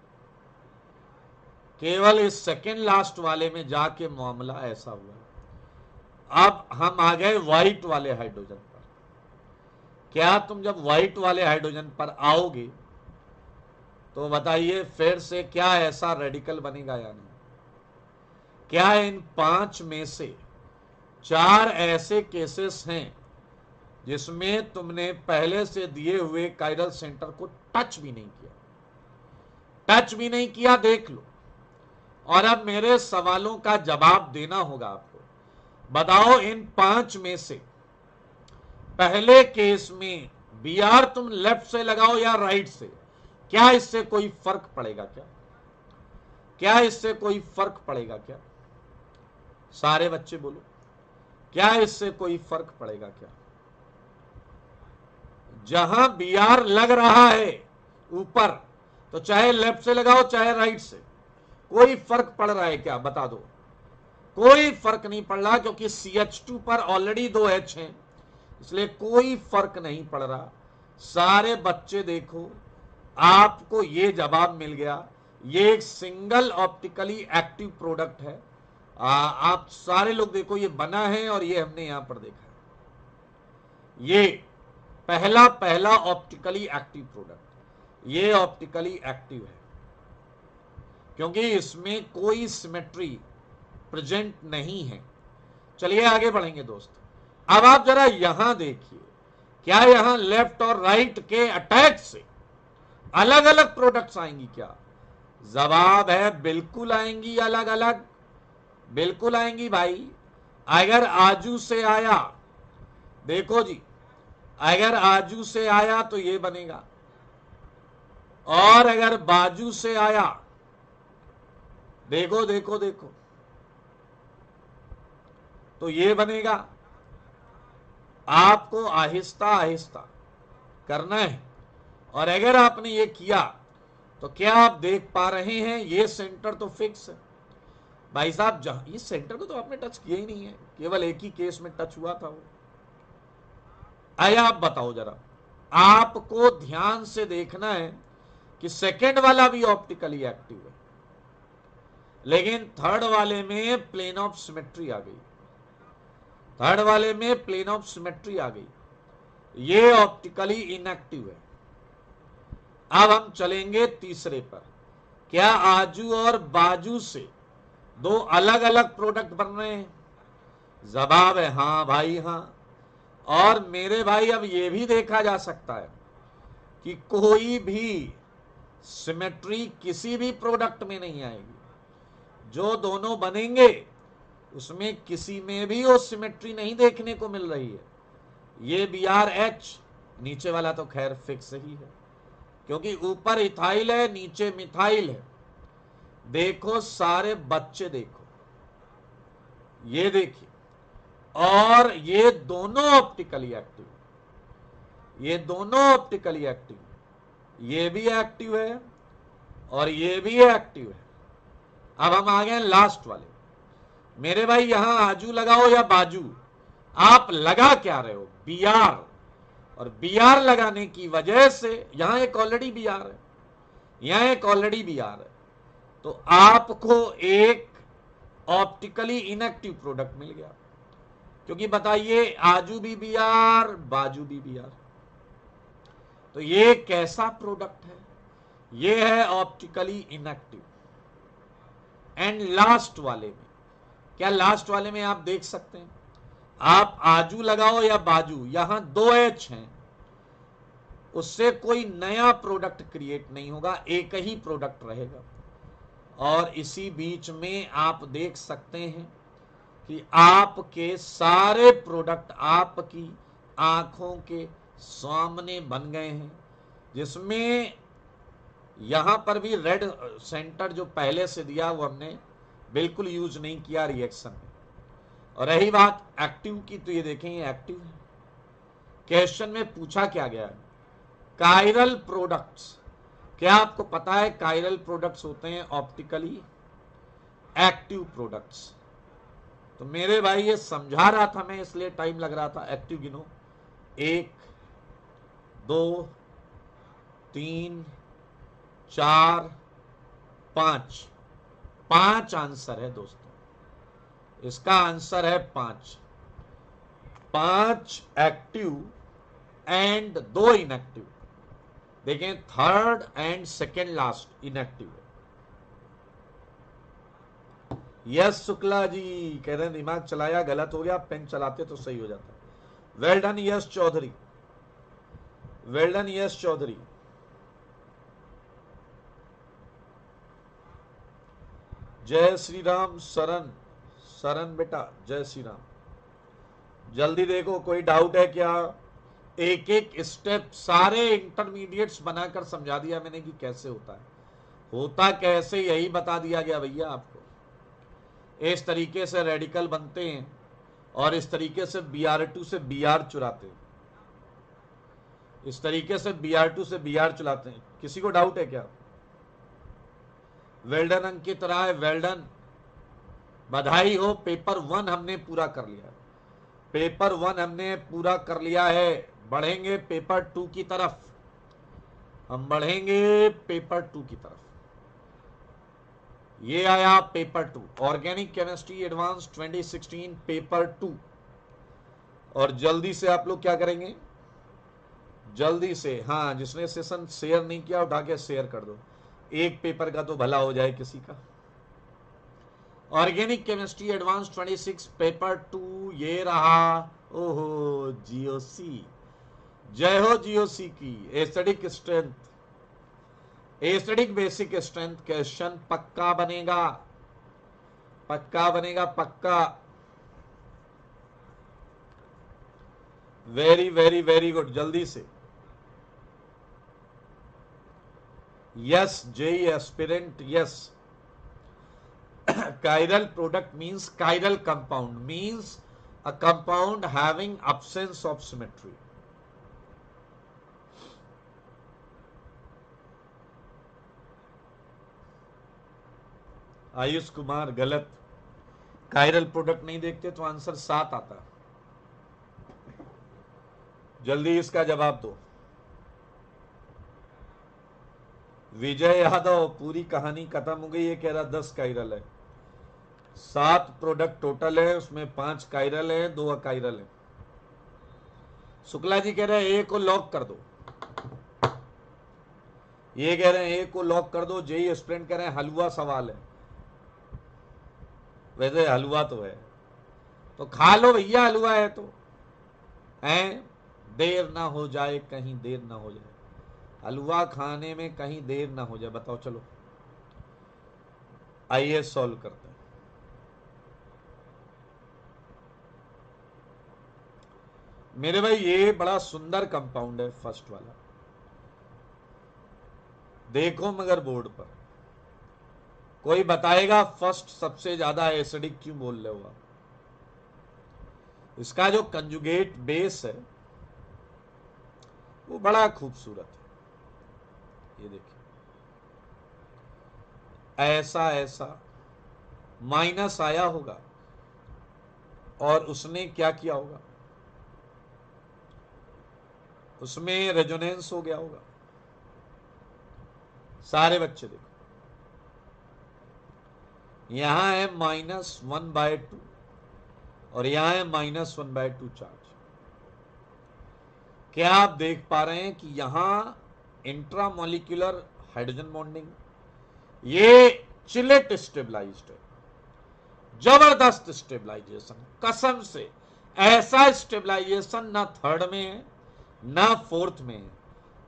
केवल इस सेकेंड लास्ट वाले में जाके मामला ऐसा हुआ। अब हम आ गए व्हाइट वाले हाइड्रोजन पर। क्या तुम जब व्हाइट वाले हाइड्रोजन पर आओगे तो बताइए फिर से क्या ऐसा रेडिकल बनेगा या नहीं? क्या इन 5 में से 4 ऐसे केसेस हैं जिसमें तुमने पहले से दिए हुए कायरल सेंटर को टच भी नहीं किया? टच भी नहीं किया, देख लो। और अब मेरे सवालों का जवाब देना होगा आपको। बताओ इन 5 में से पहले केस में Br तुम लेफ्ट से लगाओ या राइट से, क्या इससे कोई फर्क पड़ेगा क्या? क्या इससे कोई फर्क पड़ेगा क्या? सारे बच्चे बोलो, क्या इससे कोई फर्क पड़ेगा क्या? जहां Br लग रहा है ऊपर, तो चाहे लेफ्ट से लगाओ चाहे राइट से, कोई फर्क पड़ रहा है क्या? बता दो। कोई फर्क नहीं पड़ रहा, क्योंकि CH2 पर ऑलरेडी 2 H हैं, इसलिए कोई फर्क नहीं पड़ रहा। सारे बच्चे देखो, आपको ये जवाब मिल गया। ये एक सिंगल ऑप्टिकली एक्टिव प्रोडक्ट है। आप सारे लोग देखो, ये बना है और ये हमने यहां पर देखा है। ये पहला पहला ऑप्टिकली एक्टिव प्रोडक्ट, ये ऑप्टिकली एक्टिव है क्योंकि इसमें कोई सिमेट्री प्रेजेंट नहीं है। चलिए आगे बढ़ेंगे दोस्तों। अब आप जरा यहां देखिए, क्या यहां लेफ्ट और राइट के अटैक से अलग अलग प्रोडक्ट्स आएंगी क्या? जवाब है बिल्कुल आएंगी, अलग अलग बिल्कुल आएंगी भाई। अगर आजू से आया, देखो जी, अगर आजू से आया तो ये बनेगा, और अगर बाजू से आया, देखो देखो देखो, तो ये बनेगा। आपको आहिस्ता आहिस्ता करना है, और अगर आपने ये किया तो क्या आप देख पा रहे हैं, ये सेंटर तो फिक्स है भाई साहब। जहां इस सेंटर को तो आपने टच किया ही नहीं है, केवल एक ही केस में टच हुआ था वो। आया आप बताओ जरा, आपको ध्यान से देखना है कि सेकंड वाला भी ऑप्टिकली एक्टिव है, लेकिन थर्ड वाले में प्लेन ऑफ सिमेट्री आ गई, थर्ड वाले में प्लेन ऑफ सिमेट्री आ गई, ये ऑप्टिकली इनएक्टिव है। अब हम चलेंगे तीसरे पर। क्या आजू और बाजू से दो अलग अलग प्रोडक्ट बन रहे हैं? जवाब है हां भाई हां। और मेरे भाई अब यह भी देखा जा सकता है कि कोई भी सिमेट्री किसी भी प्रोडक्ट में नहीं आएगी। जो दोनों बनेंगे उसमें किसी में भी वो सिमेट्री नहीं देखने को मिल रही है। ये BRH, नीचे वाला तो खैर फिक्स ही है क्योंकि ऊपर इथाइल है, नीचे मिथाइल है। देखो सारे बच्चे, देखो ये देखिए, और ये दोनों ऑप्टिकली एक्टिव, ये दोनों ऑप्टिकली एक्टिव, ये भी एक्टिव है और ये भी एक्टिव है। अब हम आ गए लास्ट वाले। मेरे भाई यहां आजू लगाओ या बाजू, आप लगा क्या रहे हो? BR, और BR लगाने की वजह से यहां एक ऑलरेडी BR है, यहां एक ऑलरेडी BR है, तो आपको एक ऑप्टिकली इनएक्टिव प्रोडक्ट मिल गया। क्योंकि बताइए, आजू भी BR, बाजू भी BR, तो ये कैसा प्रोडक्ट है? ये है ऑप्टिकली इनएक्टिव। एंड लास्ट वाले में, क्या लास्ट वाले में आप देख सकते हैं, आप आजू लगाओ या बाजू, यहां 2H हैं, उससे कोई नया प्रोडक्ट क्रिएट नहीं होगा, एक ही प्रोडक्ट रहेगा। और इसी बीच में आप देख सकते हैं कि आपके सारे प्रोडक्ट आपकी आंखों के सामने बन गए हैं, जिसमें यहां पर भी रेड सेंटर जो पहले से दिया वो हमने बिल्कुल यूज नहीं किया रिएक्शन में। और रही बात एक्टिव की, तो ये देखें ये एक्टिव है। क्वेश्चन में पूछा क्या गया है, कायरल प्रोडक्ट्स। क्या आपको पता है कायरल प्रोडक्ट्स होते हैं ऑप्टिकली एक्टिव प्रोडक्ट्स? तो मेरे भाई ये समझा रहा था मैं, इसलिए टाइम लग रहा था। एक्टिव गिनो, 1 2 3 4 5, 5 आंसर है दोस्तों, इसका आंसर है 5। 5 एक्टिव एंड 2 इनएक्टिव। देखें, third and second last inactive है। यस शुक्ला जी कह रहे हैं दिमाग चलाया गलत हो गया, पेन चलाते तो सही हो जाता। Well done yes Chaudhary, well done yes Chaudhary. जय श्री राम शरण, शरण बेटा जय श्री राम। जल्दी देखो, कोई डाउट है क्या? एक एक स्टेप सारे इंटरमीडिएट्स बनाकर समझा दिया मैंने कि कैसे होता है, होता कैसे यही बता दिया गया भैया आपको। इस तरीके से रेडिकल बनते हैं और इस तरीके से BR2 से BR चुराते हैं, इस तरीके से BR2 से BR चलाते हैं। किसी को डाउट है क्या? वेल्डन अंकित राय, वेल्डन, बधाई हो। पेपर 1 हमने पूरा कर लिया है, पेपर 1 हमने पूरा कर लिया है। बढ़ेंगे पेपर 2 की तरफ, हम बढ़ेंगे पेपर 2 की तरफ। ये आया paper 2, organic chemistry advance 2016 paper 2। और जल्दी से आप लोग क्या करेंगे, जल्दी से, हाँ जिसने सेशन शेयर नहीं किया उठा के शेयर कर दो, एक पेपर का तो भला हो जाए किसी का। ऑर्गेनिक केमिस्ट्री एडवांस 26 पेपर 2 ये रहा। ओहो जीओसी, जय हो जीओसी की। Aesthetic strength, aesthetic basic strength question पक्का बनेगा, पक्का बनेगा, पक्का। वेरी वेरी वेरी गुड, जल्दी से। Yes JEE aspirant, yes. Chiral product means chiral compound, means a compound having absence of symmetry. Ayush Kumar गलत, कायरल प्रोडक्ट नहीं देखते तो आंसर 7 आता। जल्दी इसका जवाब दो। विजय यादव, पूरी कहानी खत्म हो गई, ये कह रहा 10 कायरल है। 7 प्रोडक्ट टोटल है, उसमें 5 कायरल है, 2 अकायरल है। शुक्ला जी कह रहे हैं ए को लॉक कर दो, ये कह रहे हैं ए को लॉक कर दो। जेई एस्पिरेंट कह रहे हैं हलवा सवाल है। वैसे हलवा तो है तो खा लो भैया, हलवा है तो हैं, देर ना हो जाए, कहीं देर ना हो जाए, हलवा खाने में कहीं देर ना हो जाए। बताओ चलो, आइए सॉल्व करते हैं। मेरे भाई ये बड़ा सुंदर कंपाउंड है फर्स्ट वाला, देखो मगर बोर्ड पर कोई बताएगा फर्स्ट सबसे ज्यादा एसिडिक क्यों बोल रहे हो आप? इसका जो कंजुगेट बेस है वो बड़ा खूबसूरत है। ये देखिए, ऐसा ऐसा माइनस आया होगा और उसने क्या किया होगा, उसमें रेजोनेंस हो गया होगा। सारे बच्चे देखो, यहां है -1/2 और यहां है -1/2 चार्ज। क्या आप देख पा रहे हैं कि यहां इंट्रामोलिक्यूलर हाइड्रोजन बॉन्डिंग, ये चिलेट स्टेबलाइज्ड है, जबरदस्त स्टेबलाइजेशन, कसम से ऐसा स्टेबलाइजेशन ना थर्ड में है ना फोर्थ में है।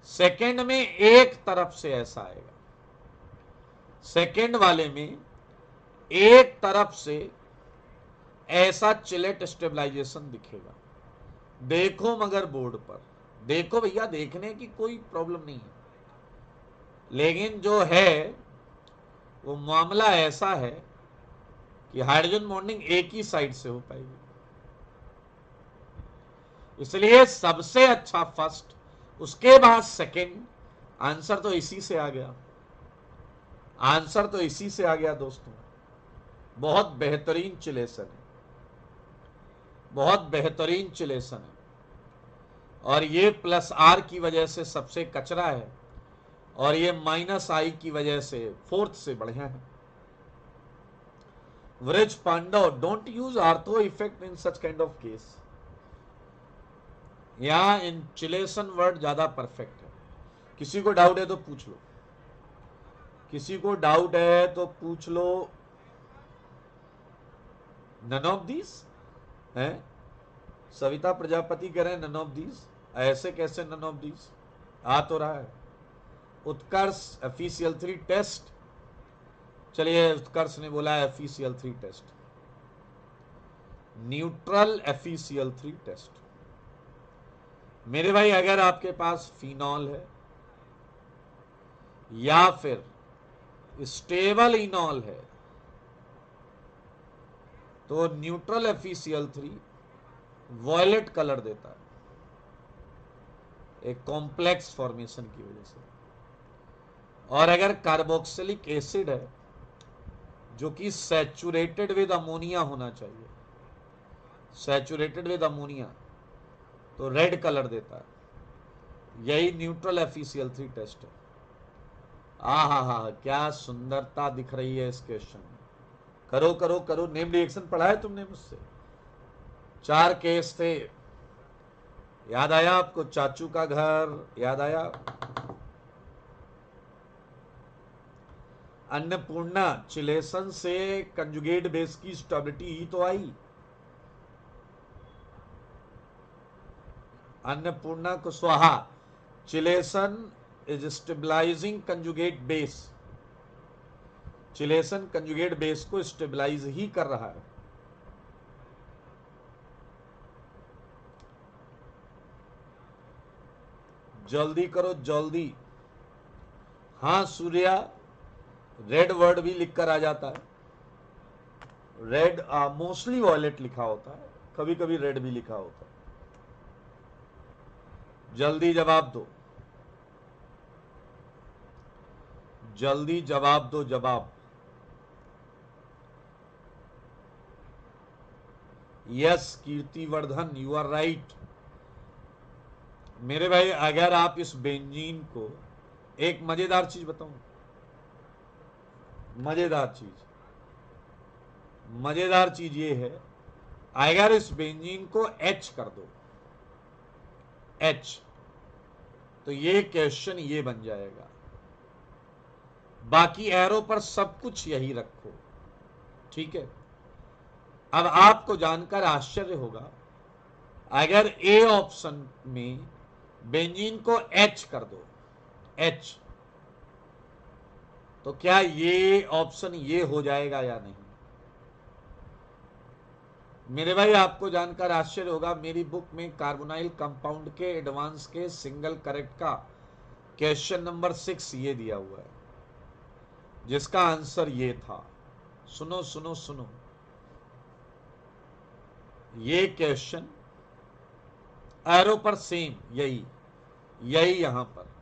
सेकेंड में एक तरफ से ऐसा आएगा, सेकेंड वाले में एक तरफ से ऐसा चिलेट स्टेबलाइजेशन दिखेगा। देखो मगर बोर्ड पर, देखो भैया, देखने की कोई प्रॉब्लम नहीं है, लेकिन जो है वो मामला ऐसा है कि हाइड्रोजन बॉन्डिंग एक ही साइड से हो पाएगी। इसलिए सबसे अच्छा फर्स्ट, उसके बाद सेकंड। आंसर तो इसी से आ गया, आंसर तो इसी से आ गया दोस्तों। बहुत बेहतरीन चिलेशन है, बहुत बेहतरीन चिलेशन है। और ये +R की वजह से सबसे कचरा है और ये -I की वजह से फोर्थ से बढ़िया है। Vraj Pandav, don't use ortho effect in such kind of case. यहां इंचिलेशन वर्ड ज्यादा परफेक्ट है। किसी को डाउट है तो पूछ लो, किसी को डाउट है तो पूछ लो। नन ऑफ दीज है, सविता प्रजापति कह रहे हैं नन ऑफ दीज। ऐसे कैसे नन ऑफ दीज? आ तो रहा है। उत्कर्ष FeCl3 टेस्ट, चलिए उत्कर्ष ने बोला है FeCl3 test, neutral FeCl3 test. मेरे भाई अगर आपके पास फिनॉल है या फिर स्टेबल इनॉल है तो न्यूट्रल FeCl3 वॉयलेट कलर देता है, एक कॉम्प्लेक्स फॉर्मेशन की वजह से। और अगर कार्बोक्सिलिक एसिड है जो कि सैचुरेटेड विद अमोनिया होना चाहिए, सैचुरेटेड विद अमोनिया, तो रेड कलर देता है। यही न्यूट्रल FeCl3 टेस्ट है। क्या सुंदरता दिख रही है इस क्वेश्चन में। करो करो करो, नेम रिएक्शन पढ़ा है तुमने मुझसे? 4 केस थे, याद आया आपको चाचू का घर? याद आया? अन्नपूर्णा चिलेशन से कंजुगेट बेस की स्टेबिलिटी ही तो आई। Annapurna Kushwaha, chelation is stabilising conjugate base. Chelation conjugate base को स्टेबलाइज ही कर रहा है। जल्दी करो जल्दी। हाँ सूर्या, रेड वर्ड भी लिखकर आ जाता है। रेड मोस्टली वॉयलेट लिखा होता है, कभी कभी रेड भी लिखा होता है। जल्दी जवाब दो, जल्दी जवाब दो। जवाब yes Kirtivardhan, you are right. मेरे भाई अगर आप इस बेंजीन को, एक मजेदार चीज बताऊं, मजेदार चीज ये है, अगर इस बेंजीन को H कर दो, H, तो ये क्वेश्चन ये बन जाएगा। बाकी एरो पर सब कुछ यही रखो, ठीक है। अब आपको जानकर आश्चर्य होगा, अगर ए ऑप्शन में बेंजीन को H कर दो, H, तो क्या ये ऑप्शन ये हो जाएगा या नहीं? मेरे भाई आपको जानकर आश्चर्य होगा, मेरी बुक में कार्बोनाइल कंपाउंड के एडवांस के सिंगल करेक्ट का क्वेश्चन नंबर 6 ये दिया हुआ है, जिसका आंसर ये था। सुनो सुनो सुनो, ये क्वेश्चन एरो पर सेम यही यहां पर,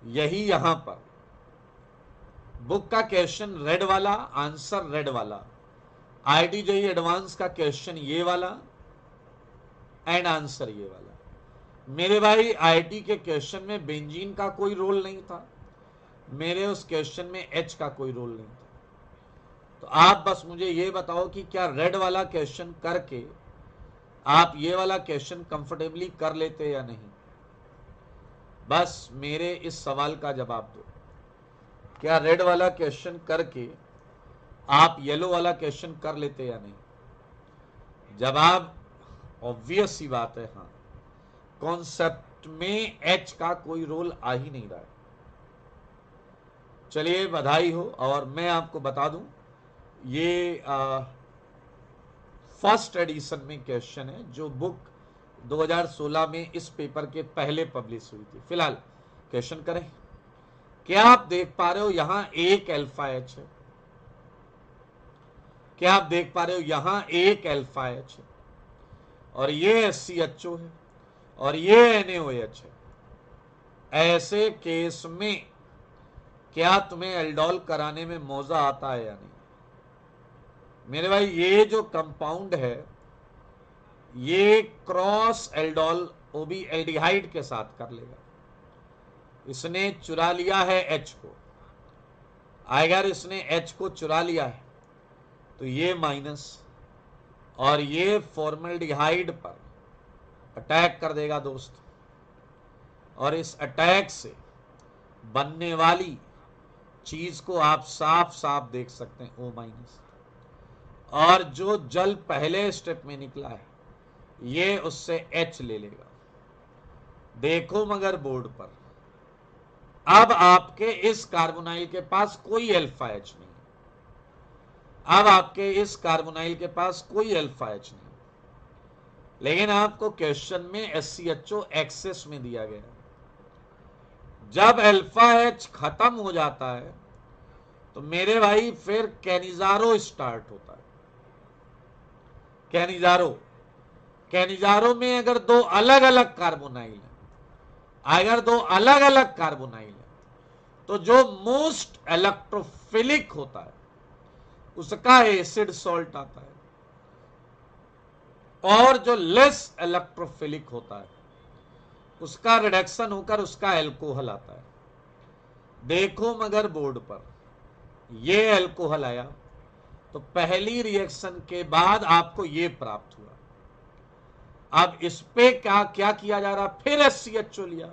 यही यहां पर बुक का क्वेश्चन रेड वाला, आंसर रेड वाला। IIT-JEE एडवांस का क्वेश्चन ये वाला एंड आंसर ये वाला। मेरे भाई IIT के क्वेश्चन में बेंजीन का कोई रोल नहीं था, मेरे उस क्वेश्चन में H का कोई रोल नहीं था। तो आप बस मुझे ये बताओ कि क्या रेड वाला क्वेश्चन करके आप ये वाला क्वेश्चन कंफर्टेबली कर लेते या नहीं? बस मेरे इस सवाल का जवाब दो, क्या रेड वाला क्वेश्चन करके आप येलो वाला क्वेश्चन कर लेते या नहीं? जवाब ऑब्वियस सी बात है, हाँ। कॉन्सेप्ट में H का कोई रोल आ ही नहीं रहा है। चलिए बधाई हो। और मैं आपको बता दूं, ये फर्स्ट एडिशन में क्वेश्चन है, जो बुक 2016 में इस पेपर के पहले पब्लिश हुई थी। फिलहाल क्वेश्चन करें। क्या आप देख पा रहे हो यहां एक अल्फा H है? क्या आप देख पा रहे हो यहां एक अल्फा H है, और ये SCHO है, और ये NaOH है। ऐसे केस में क्या तुम्हें एल्डोल कराने में मौजा आता है या नहीं? मेरे भाई ये जो कंपाउंड है, ये क्रॉस एल्डोल ओबी एल्डिहाइड के साथ कर लेगा। इसने चुरा लिया है H को, अगर इसने H को चुरा लिया है तो ये माइनस, और ये फॉर्मल्डिहाइड पर अटैक कर देगा दोस्त, और इस अटैक से बनने वाली चीज को आप साफ साफ देख सकते हैं, O-। और जो जल पहले स्टेप में निकला है, ये उससे H ले लेगा। देखो मगर बोर्ड पर, अब आपके इस कार्बोनाइल के पास कोई अल्फा H नहीं, अब आपके इस कार्बोनाइल के पास कोई अल्फा H नहीं, लेकिन आपको क्वेश्चन में SCHO एक्सेस में दिया गया है। जब अल्फा H खत्म हो जाता है तो मेरे भाई फिर कैनिजारो स्टार्ट होता है। कैनिजारो में अगर दो अलग अलग कार्बोनाइल है, अगर दो अलग अलग कार्बोनाइल है, तो जो मोस्ट इलेक्ट्रोफिलिक होता है उसका एसिड सॉल्ट आता है, और जो लेस इलेक्ट्रोफिलिक होता है उसका रिडक्शन होकर उसका एल्कोहल आता है। देखो मगर बोर्ड पर ये एल्कोहल आया, तो पहली रिएक्शन के बाद आपको ये प्राप्त हुआ। अब इस पे क्या क्या किया जा रहा, फिर SCHO लिया।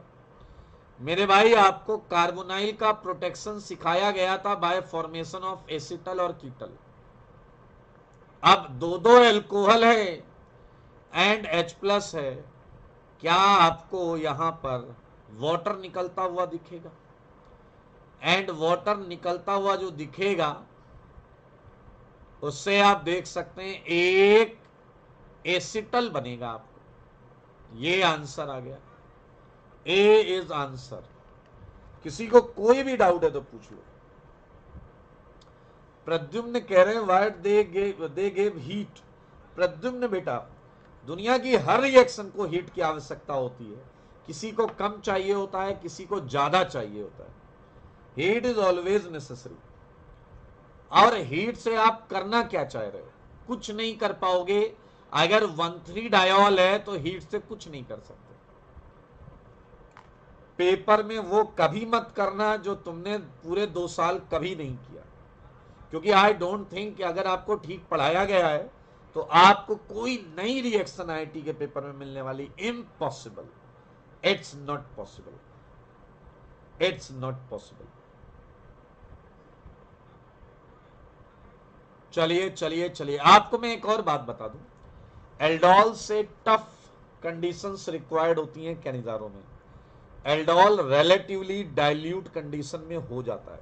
मेरे भाई आपको कार्बोनाइल का प्रोटेक्शन सिखाया गया था बाय फॉर्मेशन ऑफ एसिटल और कीटल। अब दो एल्कोहल है एंड H+ है, क्या आपको यहां पर वाटर निकलता हुआ दिखेगा? एंड वाटर निकलता हुआ जो दिखेगा उससे आप देख सकते हैं एक एसिटल बनेगा आपको। ये आंसर आ गया, ए इज आंसर। किसी को कोई भी डाउट है तो पूछ लो। प्रद्युम्न कह रहे हैं what they gave heat. Pradyumn बेटा, दुनिया की हर रिएक्शन को हीट की आवश्यकता होती है। किसी को कम चाहिए होता है, किसी को ज्यादा चाहिए होता है। Heat is always necessary. और हीट से आप करना क्या चाह रहे हो? कुछ नहीं कर पाओगे। अगर 1,3 डायोल है तो हीट से कुछ नहीं कर सकते। पेपर में वो कभी मत करना जो तुमने पूरे 2 साल कभी नहीं किया, क्योंकि आई डोंट थिंक कि अगर आपको ठीक पढ़ाया गया है तो आपको कोई नई रिएक्शन IIT के पेपर में मिलने वाली। Impossible, it's not possible, it's not possible. चलिए चलिए चलिए, आपको मैं एक और बात बता दूं। एल्डोल से टफ कंडीशंस रिक्वायर्ड होती हैं कैनिजारों में। एल्डोल रिलेटिवली डाइल्यूट कंडीशन में हो जाता है,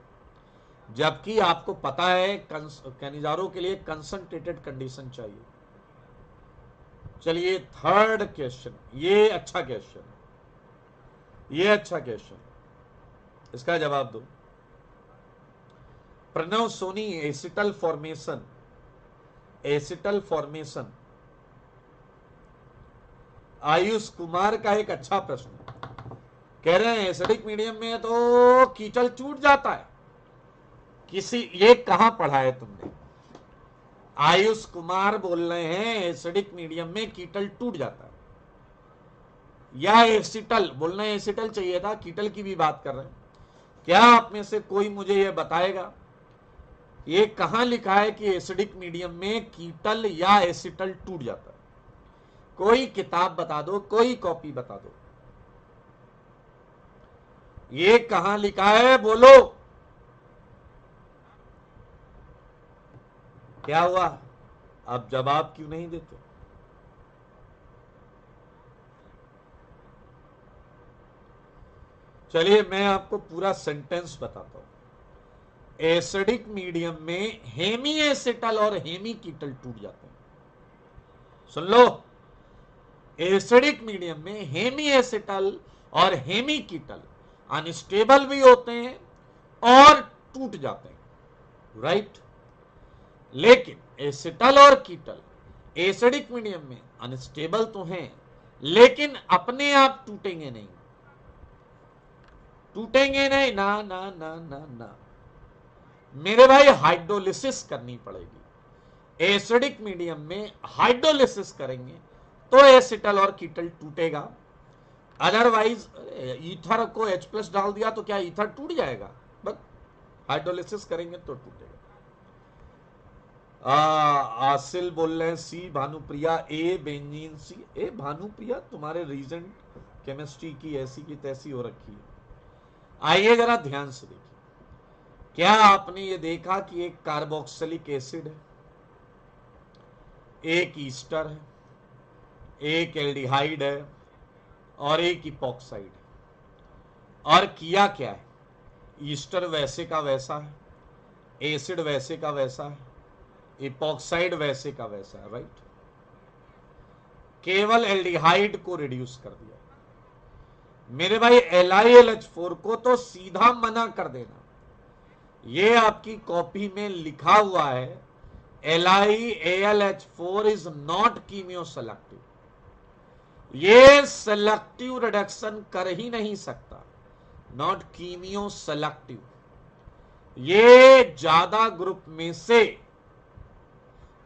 जबकि आपको पता है कैनिजारों के लिए कंसंट्रेटेड कंडीशन चाहिए। चलिए थर्ड क्वेश्चन, ये अच्छा क्वेश्चन, ये अच्छा क्वेश्चन, इसका जवाब दो। Pranav Soni, acetal formation, acetal formation. Ayush Kumar का एक अच्छा प्रश्न, कह रहे हैं एसिडिक मीडियम में तो कीटल टूट जाता है। किसी ये कहां पढ़ा है तुमने? आयुष कुमार बोल रहे हैं एसिडिक मीडियम में कीटल टूट जाता है, या एसिटल बोल रहे हैं? एसिटल चाहिए था, कीटल की भी बात कर रहे हैं। क्या आप में से कोई मुझे यह बताएगा ये कहां लिखा है कि एसिडिक मीडियम में कीटल या एसिटल टूट जाता है? कोई किताब बता दो, कोई कॉपी बता दो, ये कहां लिखा है? बोलो। क्या हुआ? अब जवाब क्यों नहीं देते? चलिए मैं आपको पूरा सेंटेंस बताता हूं। एसिडिक मीडियम में हेमी एसिटल और हेमी कीटल टूट जाते हैं। सुन लो, एसिडिक मीडियम में हेमी एसिटल और हेमी कीटल अनस्टेबल भी होते हैं और टूट जाते हैं, राइट? लेकिन एसिटल और कीटल एसिडिक मीडियम में अनस्टेबल तो हैं, लेकिन अपने आप टूटेंगे नहीं, टूटेंगे नहीं, ना ना ना ना ना। मेरे भाई हाइड्रोलिसिस करनी पड़ेगी। एसिडिक मीडियम में हाइड्रोलिसिस करेंगे तो एसिटल और कीटल टूटेगा। अदरवाइज ईथर को H+ डाल दिया तो क्या ईथर टूट जाएगा? बस हाइड्रोलिसिस करेंगे तो टूटेगा। आसिल बोल रहे हैं सी। भानुप्रिया ए, बेंजीन सी। ए भानुप्रिया, तुम्हारे रीजन केमिस्ट्री की ऐसी की तैसी हो रखी है। आइए जरा ध्यान से देखिए, क्या आपने ये देखा कि एक कार्बोक्सिलिक एसिड है, एक ईस्टर है, एक एल्डिहाइड है और एक इपॉक्साइड है। और किया क्या है? ईस्टर वैसे का वैसा है, एसिड वैसे का वैसा है, इपॉक्साइड वैसे का वैसा है, राइट? केवल एल्डिहाइड को रिड्यूस कर दिया। मेरे भाई LiLH4 को तो सीधा मना कर देना। ये आपकी कॉपी में लिखा हुआ है LiAlH4 इज नॉट कीमियोसेलेक्टिव। ये सेलेक्टिव रिडक्शन कर ही नहीं सकता, नॉट कीमियोसेलेक्टिव। ये ज्यादा ग्रुप में से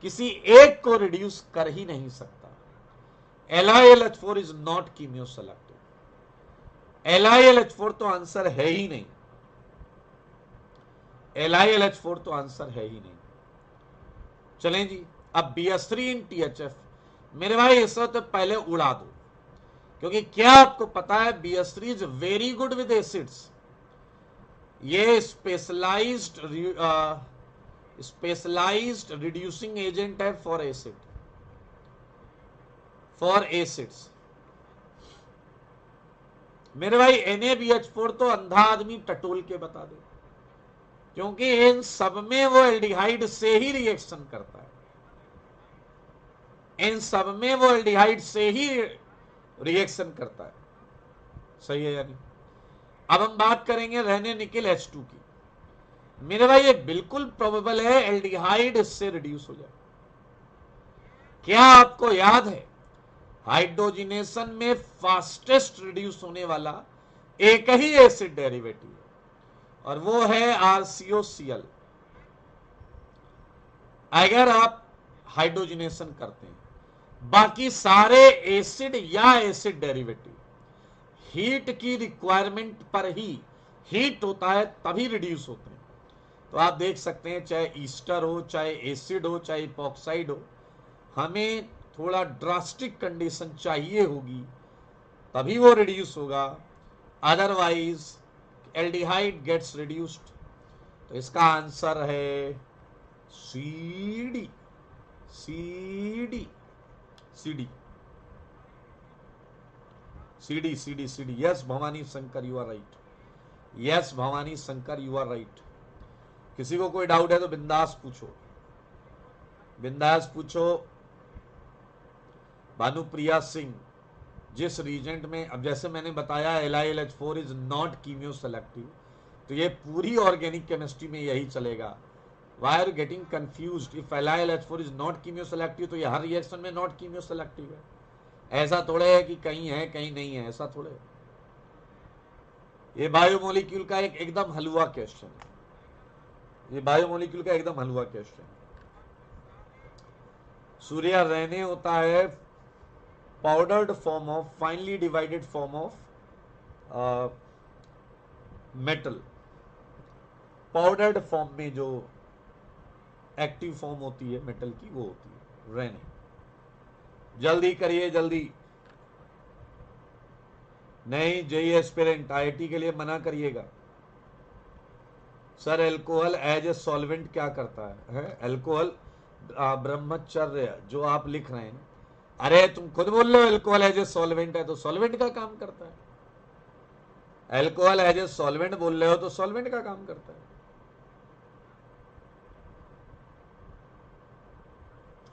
किसी एक को रिड्यूस कर ही नहीं सकता। LiLH4 is not कीमियोसेलेक्टिव। LiLH4 तो आंसर है ही नहीं, LiLH4 तो आंसर है ही नहीं। चलें जी, अब BS3 इन THF मेरे भाई इस वक्त पहले उड़ा दो, क्योंकि क्या आपको पता है BS3 is very good with acids. ये स्पेशलाइज्ड रिड्यूसिंग एजेंट है फॉर एसिड्स। मेरे भाई NaBH4 तो अंधा आदमी टटोल के बता दे, क्योंकि इन सब में वो एल्डिहाइड से ही रिएक्शन करता है, इन सब में वो एल्डिहाइड से ही रिएक्शन करता है। सही है यानी। अब हम बात करेंगे रहने निकेल H2 की। मेरे भाई ये बिल्कुल प्रोबेबल है एल्डिहाइड इससे रिड्यूस हो जाए। क्या आपको याद है हाइड्रोजिनेशन में फास्टेस्ट रिड्यूस होने वाला एक ही एसिड डेरिवेटिव है, और वो है RCOCl। अगर आप हाइड्रोजिनेशन करते हैं, बाकी सारे एसिड या एसिड डेरिवेटिव हीट की रिक्वायरमेंट पर ही हीट होता है तभी रिड्यूस होते हैं। तो आप देख सकते हैं चाहे ईस्टर हो, चाहे एसिड हो, चाहे इपॉक्साइड हो, हमें थोड़ा ड्रास्टिक कंडीशन चाहिए होगी तभी वो रिड्यूस होगा, अदरवाइज एल्डिहाइड गेट्स रिड्यूस्ड। तो इसका आंसर है CD। CD CD CD CD CD। Yes Bhavani Shankar you are right, yes Bhavani Shankar you are right. किसी को कोई डाउट है तो बिंदास पूछो, बिंदास पूछो। भानुप्रिया सिंह, जिस रीजेंट में, अब जैसे मैंने बताया LiLH4 is not chemoselective, तो ये पूरी ऑर्गेनिक केमिस्ट्री में यही चलेगा। Why are getting confused? If LiLH4 is not chemoselective तो ये हर रिएक्शन में नॉट कीमियो सेलेक्टिव है। ऐसा थोड़े है कि कहीं है कहीं नहीं है, ऐसा थोड़े है। ये बायोमोलिक्यूल का एक एकदम हलवा क्वेश्चन है, ये बायोमोलिक्यूल का एकदम हलवा क्वेश्चन। सूर्य रहने होता है powdered form of, finally divided form of metal. Powdered form में जो एक्टिव फॉर्म होती है मेटल की वो होती है रहने। जल्दी करिए जल्दी, नहीं JEE एस्पिरेंट IIT के लिए मना करिएगा। Sir alcohol as a solvent क्या करता है? एल्कोहल ब्रह्मचर्य जो आप लिख रहे हैं, अरे तुम खुद बोल रहे हो एल्कोहल एज ए सॉल्वेंट है, तो सॉल्वेंट का काम करता है। एल्कोहल एज ए सॉल्वेंट बोल रहे हो तो सॉल्वेंट का काम करता है।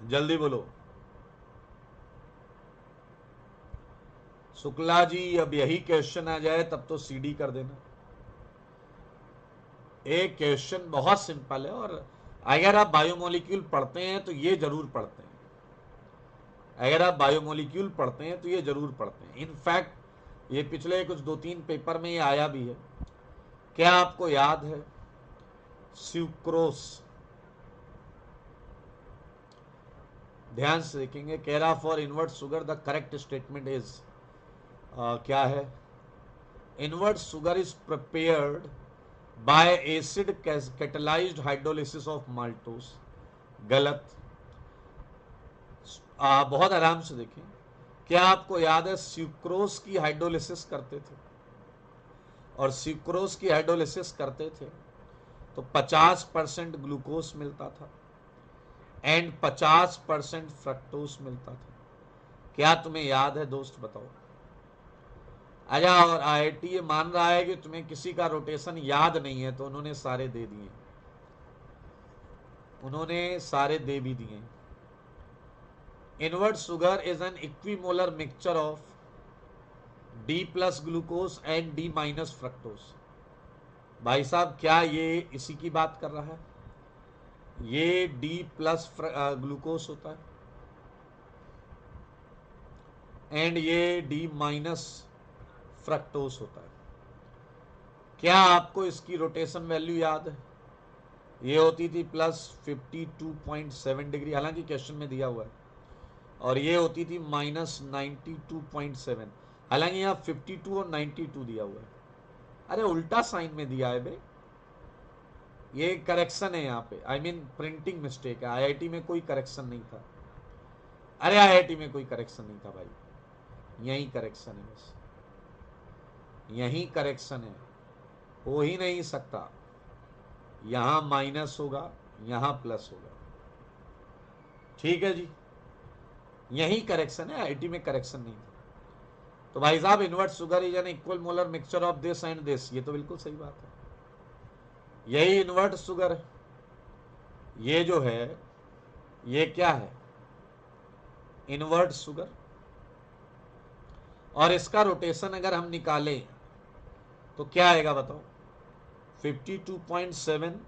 जल्दी बोलो शुक्ला जी, अब यही क्वेश्चन आ जाए तब तो CD कर देना। एक क्वेश्चन बहुत सिंपल है, और अगर आप बायोमोलिक्यूल पढ़ते हैं तो ये जरूर पढ़ते हैं, अगर आप बायोमोलिक्यूल पढ़ते हैं तो ये जरूर पढ़ते हैं। इनफैक्ट ये पिछले कुछ 2-3 पेपर में ये आया भी है। क्या आपको याद है सुक्रोस? ध्यान से देखेंगे। कह रहा for invert sugar the correct statement is, क्या है? Invert sugar is prepared by acid catalysed hydrolysis of maltose. गलत। बहुत आराम से देखें। क्या आपको याद है सुक्रोस की हाइड्रोलिसिस करते थे, और सुक्रोस की हाइड्रोलिसिस करते थे तो 50% ग्लूकोज मिलता था एंड 50% फ्रक्टोज मिलता था। क्या तुम्हें याद है दोस्त? बताओ। अच्छा, और IIT ये मान रहा है कि तुम्हें किसी का रोटेशन याद नहीं है, तो उन्होंने सारे दे दिए, उन्होंने सारे दे भी दिए। Invert sugar is an equimolar mixture of D+ glucose and D- fructose. भाई साहब, क्या ये इसी की बात कर रहा है? ये D+ ग्लूकोज होता है एंड ये D- फ्रक्टोज होता है। क्या आपको इसकी रोटेशन वैल्यू याद है? ये होती थी +52.7 डिग्री, हालांकि क्वेश्चन में दिया हुआ है, और ये होती थी -92.7, हालांकि यहाँ 52 और 92 दिया हुआ है। अरे उल्टा साइन में दिया है बे, ये करेक्शन है यहाँ पे, I mean प्रिंटिंग मिस्टेक है। IIT में कोई करेक्शन नहीं था। अरे आईआईटी में कोई करेक्शन नहीं था भाई, यही करेक्शन है, बस यही करेक्शन है, हो ही नहीं सकता। यहां माइनस होगा, यहां प्लस होगा, ठीक है जी, यही करेक्शन है, आईआईटी में करेक्शन नहीं था। तो भाई साहब invert sugar is an equal molar mixture of this and this, ये तो बिल्कुल सही बात है, यही इनवर्ट शुगर है। ये जो है ये क्या है, इनवर्ट शुगर, और इसका रोटेशन अगर हम निकालें तो क्या आएगा बताओ, 52.7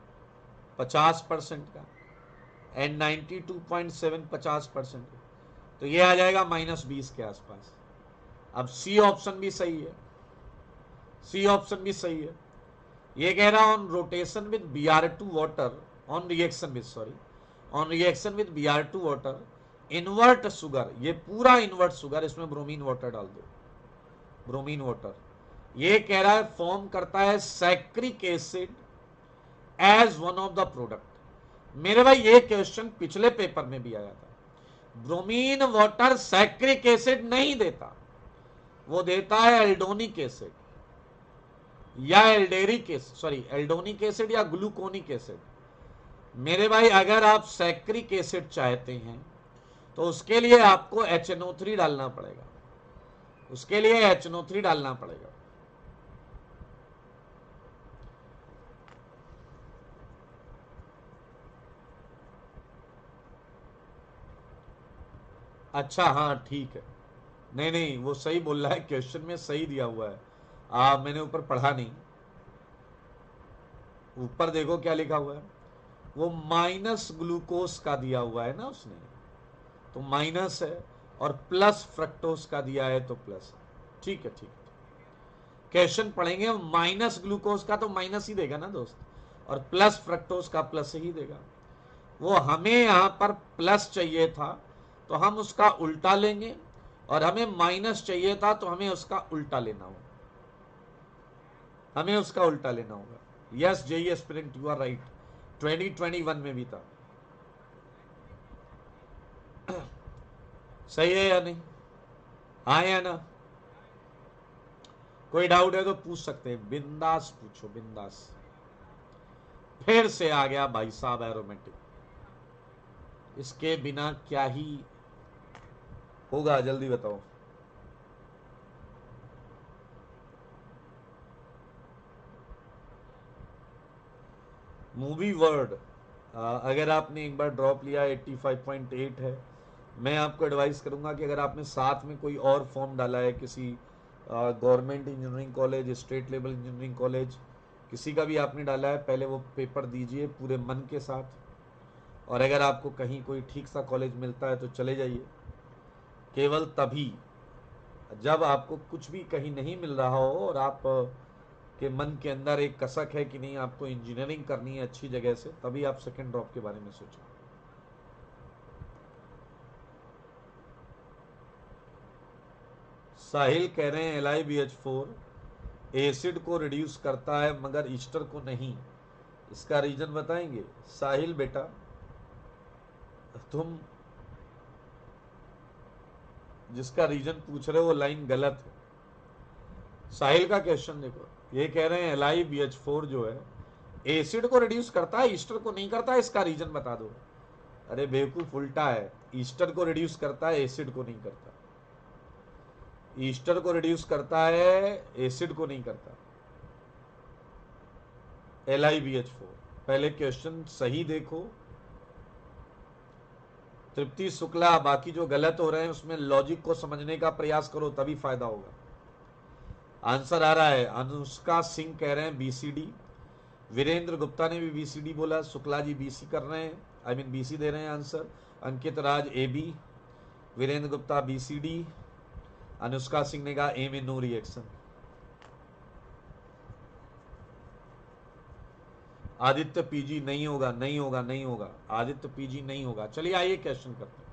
50% का एंड 92.7 50% का, तो ये आ जाएगा -20 के आसपास। अब सी ऑप्शन भी सही है, सी ऑप्शन भी सही है। ये कह रहा on rotation with Br2 water, on reaction with on reaction with Br2 water invert sugar, ये पूरा इनवर्ट शुगर, इसमें ब्रोमीन वाटर डाल दो, ब्रोमीन वाटर, ये कह रहा है फॉर्म करता है saccharic acid as one of the product. मेरे भाई ये क्वेश्चन पिछले पेपर में भी आया था, ब्रोमीन वाटर सैक्रिक एसिड नहीं देता, वो देता है एल्डोनिक एसिड या एल्डेरिक एसिड, सॉरी एल्डोनिक एसिड या ग्लूकोनिक एसिड। मेरे भाई अगर आप सैक्रिक एसिड चाहते हैं तो उसके लिए आपको HNO3 डालना पड़ेगा, उसके लिए HNO3 डालना पड़ेगा। अच्छा हाँ ठीक है, नहीं नहीं वो सही बोल रहा है, क्वेश्चन में सही दिया हुआ है, मैंने ऊपर पढ़ा नहीं, ऊपर देखो क्या लिखा हुआ है, वो माइनस ग्लूकोज का दिया हुआ है ना उसने, तो माइनस है, और प्लस फ्रक्टोज का दिया है तो प्लस, ठीक है ठीक है। क्वेश्चन पढ़ेंगे, माइनस ग्लूकोज का तो माइनस ही देगा ना दोस्त, और प्लस फ्रक्टोज का प्लस ही देगा। वो हमें यहां पर प्लस चाहिए था तो हम उसका उल्टा लेंगे, और हमें माइनस चाहिए था तो हमें उसका उल्टा लेना होगा, हमें उसका उल्टा लेना होगा। Yes JEE aspirant you are right, 2021 में भी था, सही है या नहीं, हाँ या ना? कोई डाउट है तो पूछ सकते हैं, बिंदास पूछो बिंदास। फिर से आ गया भाई साहब एरोमेटिक, इसके बिना क्या ही होगा, जल्दी बताओ। मूवी वर्ड, अगर आपने एक बार ड्रॉप लिया 85.8 है, मैं आपको एडवाइस करूंगा कि अगर आपने साथ में कोई और फॉर्म डाला है किसी government engineering college, state level engineering college, किसी का भी आपने डाला है, पहले वो पेपर दीजिए पूरे मन के साथ, और अगर आपको कहीं कोई ठीक सा कॉलेज मिलता है तो चले जाइए। केवल तभी जब आपको कुछ भी कहीं नहीं मिल रहा हो और आप के मन के अंदर एक कसक है कि नहीं आपको इंजीनियरिंग करनी है अच्छी जगह से, तभी आप सेकेंड ड्रॉप के बारे में सोचें। साहिल कह रहे हैं LiBH4 एसिड को रिड्यूस करता है मगर ईस्टर को नहीं, इसका रीजन बताएंगे? साहिल बेटा तुम जिसका रीजन पूछ रहे हो वो लाइन गलत है। साहिल का क्वेश्चन देखो, ये कह रहे हैं LiBH4 जो है एसिड को रिड्यूस करता है ईस्टर को नहीं करता है, इसका रीजन बता दो। अरे बेवकूफ, उल्टा है, ईस्टर को रिड्यूस करता है एसिड को नहीं करता, ईस्टर को रिड्यूस करता है एसिड को नहीं करता। LiBH4, पहले क्वेश्चन सही देखो। तृप्ति शुक्ला, बाकी जो गलत हो रहे हैं उसमें लॉजिक को समझने का प्रयास करो तभी फायदा होगा। आंसर आ रहा है, अनुष्का सिंह कह रहे हैं BCD, वीरेंद्र गुप्ता ने भी BCD बोला, शुक्ला जी BC कर रहे हैं, आई मीन BC दे रहे हैं आंसर, अंकित राज AB, वीरेंद्र गुप्ता BCD, अनुष्का सिंह ने कहा A में नो रिएक्शन। आदित्य PG नहीं होगा, नहीं होगा, नहीं होगा, आदित्य PG नहीं होगा। चलिए आइए क्वेश्चन करते हैं।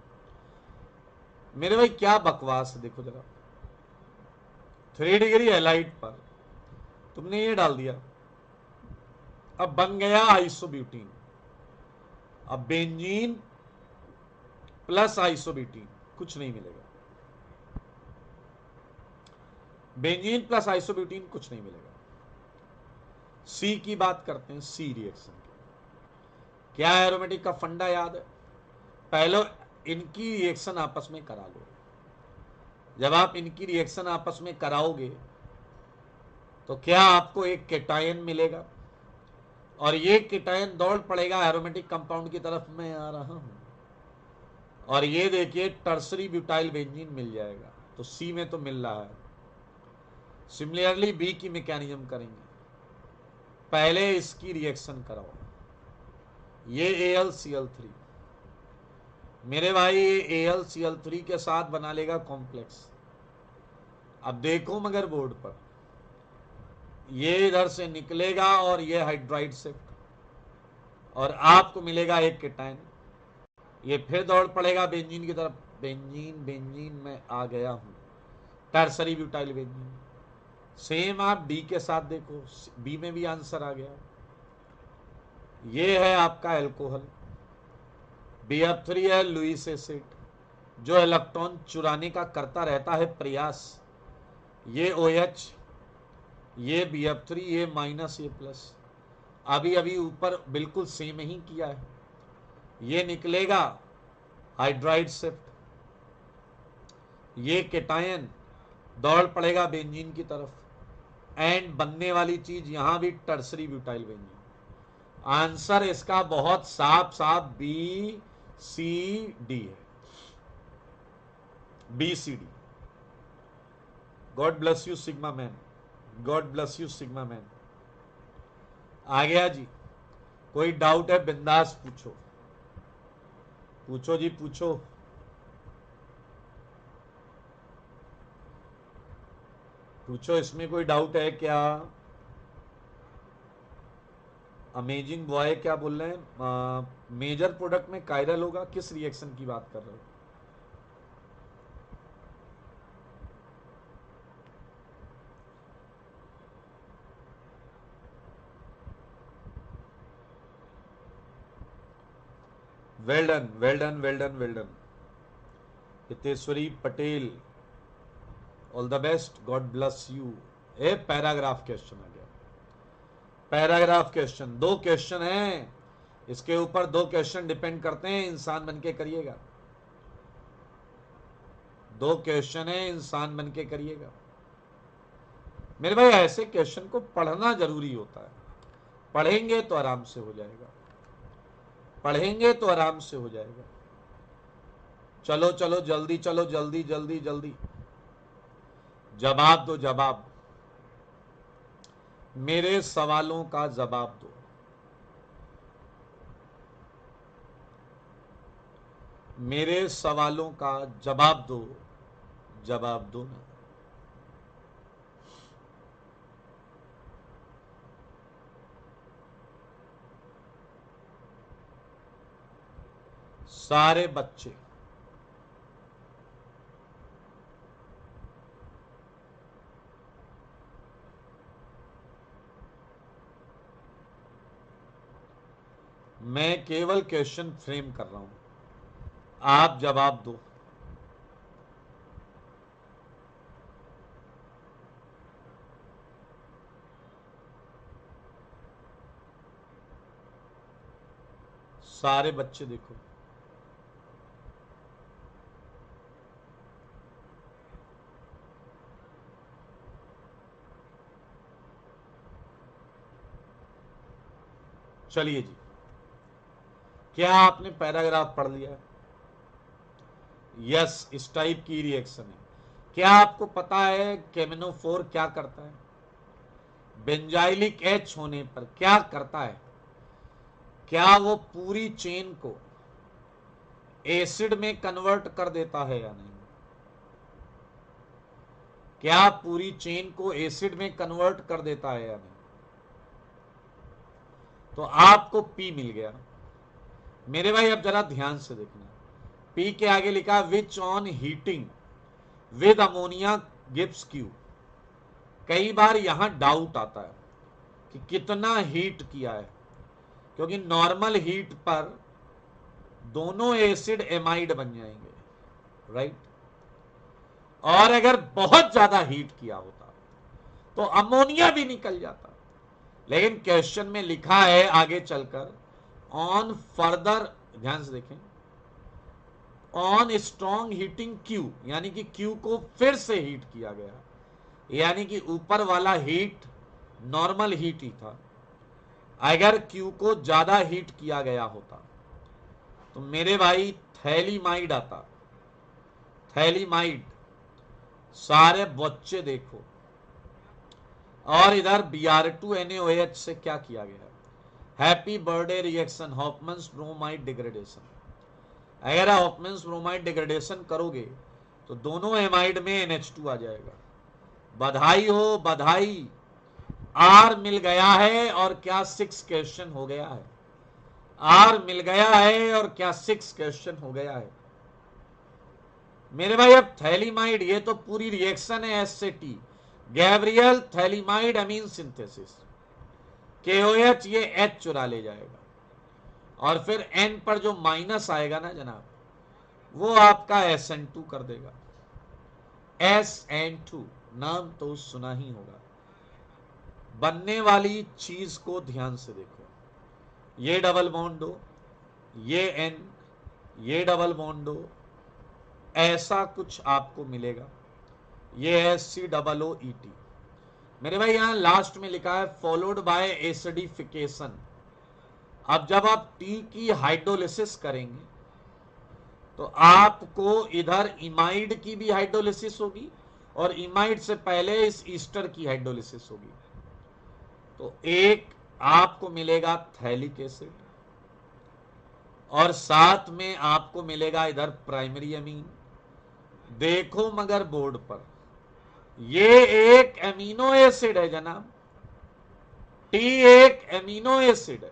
मेरे भाई क्या बकवास है, देखो जरा, 3 डिग्री हैलाइट पर तुमने ये डाल दिया, अब बन गया आइसोब्यूटीन, अब बेंजीन प्लस आइसोब्यूटीन, कुछ नहीं मिलेगा। बेंजीन प्लस आइसोब्यूटीन कुछ नहीं मिलेगा। सी की बात करते हैं, सी रिएक्शन की। क्या एरोमेटिक का फंडा याद है? पहले इनकी रिएक्शन आपस में करा लो। जब आप इनकी रिएक्शन आपस में कराओगे तो क्या आपको एक केटायन मिलेगा और ये केटायन दौड़ पड़ेगा एरोमेटिक कंपाउंड की तरफ। मैं आ रहा हूं और ये देखिए टर्सरी ब्यूटाइल बेंजीन मिल जाएगा। तो सी में तो मिल रहा है। सिमिलरली बी की मैकेनिज्म करेंगे। पहले इसकी रिएक्शन कराओ, ये AlCl3 मेरे भाई, ये AlCl3 के साथ बना लेगा कॉम्प्लेक्स। अब देखो मगर बोर्ड पर ये इधर से निकलेगा और ये हाइड्राइड शिफ्ट और आपको मिलेगा एक केटायन। ये फिर दौड़ पड़ेगा बेंजीन की तरफ। बेंजीन बेंजीन में आ गया हूं, टर्सरी ब्यूटाइल बेंजीन। सेम आप डी के साथ देखो, बी में भी आंसर आ गया। ये है आपका एल्कोहल। BF3 है लुईस एसिड, जो इलेक्ट्रॉन चुराने का करता रहता है प्रयास। ये OH, ये BF3, ये माइनस, ये प्लस। अभी अभी ऊपर बिल्कुल सेम ही किया है। ये निकलेगा हाइड्राइड शिफ्ट, ये केटायन दौड़ पड़ेगा बेंजीन की तरफ एंड बनने वाली चीज यहां भी टर्सरी ब्यूटाइल बेंजीन। आंसर इसका बहुत साफ साफ BCD है। BCD। God bless you sigma man, god bless you sigma man. आ गया जी। कोई डाउट है बिंदास पूछो, पूछो जी पूछो। पूछो, इसमें कोई डाउट है क्या? अमेजिंग बॉय क्या बोल रहे हैं? मेजर प्रोडक्ट में कायरल होगा, किस रिएक्शन की बात कर रहे हो? Well done well done well done well done. Hiteshwari Patel, all the best, god bless you. A paragraph question आ गया, पैराग्राफ क्वेश्चन। 2 क्वेश्चन हैं, इसके ऊपर 2 क्वेश्चन डिपेंड करते हैं। इंसान बन के करिएगा, 2 क्वेश्चन है, इंसान बन के करिएगा मेरे भाई। ऐसे क्वेश्चन को पढ़ना जरूरी होता है। पढ़ेंगे तो आराम से हो जाएगा, पढ़ेंगे तो आराम से हो जाएगा। चलो चलो जल्दी, चलो जल्दी जल्दी जल्दी जवाब दो, जवाब। मेरे सवालों का जवाब दो। मेरे सवालों का जवाब दो, जवाब दो ना। सारे बच्चे मैं केवल क्वेश्चन फ्रेम कर रहा हूं, आप जवाब दो। सारे बच्चे देखो, चलिए जी। क्या आपने पैराग्राफ पढ़ लिया? यस, इस टाइप की रिएक्शन है। क्या आपको पता है केमिनोफोर क्या करता है? बेंजाइलिक H होने पर क्या करता है? क्या वो पूरी चेन को एसिड में कन्वर्ट कर देता है या नहीं? क्या पूरी चेन को एसिड में कन्वर्ट कर देता है या नहीं? तो आपको P मिल गया मेरे भाई। अब जरा ध्यान से देखना, P के आगे लिखा which on heating with ammonia gives Q। कई बार यहां डाउट आता है कि कितना हीट किया है, क्योंकि नॉर्मल हीट पर दोनों एसिड एमाइड बन जाएंगे। राइट। और अगर बहुत ज्यादा हीट किया होता तो अमोनिया भी निकल जाता। लेकिन क्वेश्चन में लिखा है आगे चलकर ऑन फर्दर, ध्यान से देखें, ऑन स्ट्रॉन्ग हीटिंग क्यू, यानी कि क्यू को फिर से हीट किया गया, यानी कि ऊपर वाला हीट नॉर्मल हीट ही था। अगर क्यू को ज्यादा हीट किया गया होता तो मेरे भाई थैलीमाइड आता। थैलीमाइड, सारे बच्चे देखो। और इधर Br2NaOH से क्या किया गया? Happy birthday reaction, Hofmann's bromide degradation. अगर हॉफमैन्स ब्रोमाइड डिग्रेडेशन करोगे तो दोनों एमाइड में NH2 आ जाएगा। बधाई हो, बधाई, आर मिल गया है। और क्या 6 क्वेश्चन हो गया है? आर मिल गया है और क्या 6 क्वेश्चन हो गया है मेरे भाई। अब थैलीमाइड, ये तो पूरी रिएक्शन है एस से टी, गैब्रियल थैलीमाइड अमीन सिंथेसिस, KOH ये H चुरा ले जाएगा और फिर N पर जो माइनस आएगा ना जनाब, वो आपका SN2 कर देगा। SN2 नाम तो सुना ही होगा। बनने वाली चीज को ध्यान से देखो, ये डबल बॉन्ड हो, ये N, ये डबल बॉन्ड हो, ऐसा कुछ आपको मिलेगा। ये है COOET। मेरे भाई यहां लास्ट में लिखा है फॉलोड बाय एसिडिफिकेशन। अब जब आप टी की हाइड्रोलिसिस करेंगे तो आपको इधर इमाइड की भी हाइड्रोलिसिस होगी और इमाइड से पहले इस ईस्टर की हाइड्रोलिसिस होगी। तो एक आपको मिलेगा थैलिक एसिड और साथ में आपको मिलेगा इधर प्राइमरी अमीन। देखो मगर बोर्ड पर ये एक एमिनो एसिड है जनाब, टी एक एमिनो एसिड है।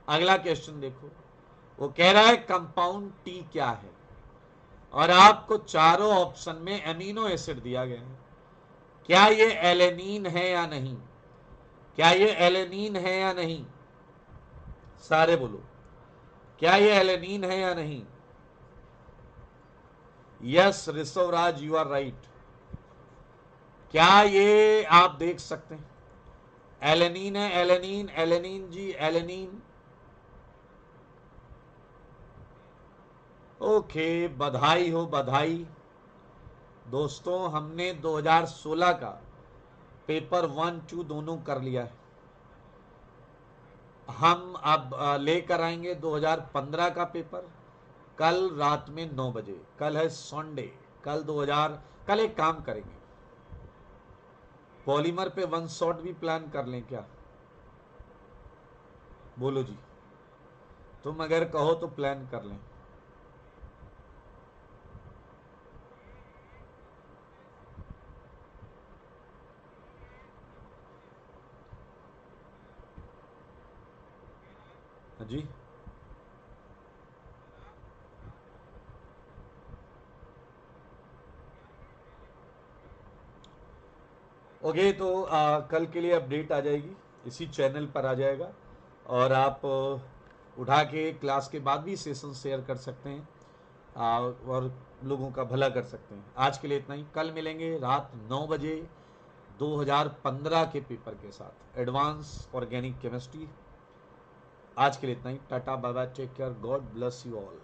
अगला क्वेश्चन देखो, वो कह रहा है कंपाउंड टी क्या है और आपको चारों ऑप्शन में एमिनो एसिड दिया गया है। क्या ये एलेनीन है या नहीं? क्या ये एलेनीन है या नहीं? सारे बोलो, क्या ये एलेनीन है या नहीं? Yes Rishavraj, you are right. क्या ये आप देख सकते हैं एलेनीन है? एलेनीन, एलेनीन जी, एलेनीन। ओके, बधाई हो, बधाई दोस्तों। हमने 2016 का पेपर 1, 2 दोनों कर लिया है। हम अब लेकर आएंगे 2015 का पेपर कल रात में 9 बजे। कल है संडे, कल एक काम करेंगे, पॉलीमर पे 1 शॉट भी प्लान कर लें क्या? बोलो जी, तुम अगर कहो तो प्लान कर लें। जी ओके, तो कल के लिए अपडेट आ जाएगी, इसी चैनल पर आ जाएगा और आप उठा के क्लास के बाद भी सेशन शेयर कर सकते हैं और लोगों का भला कर सकते हैं। आज के लिए इतना ही, कल मिलेंगे रात 9 बजे 2015 के पेपर के साथ, एडवांस ऑर्गेनिक केमिस्ट्री। आज के लिए इतना ही, tata bye bye, take care, god bless you all.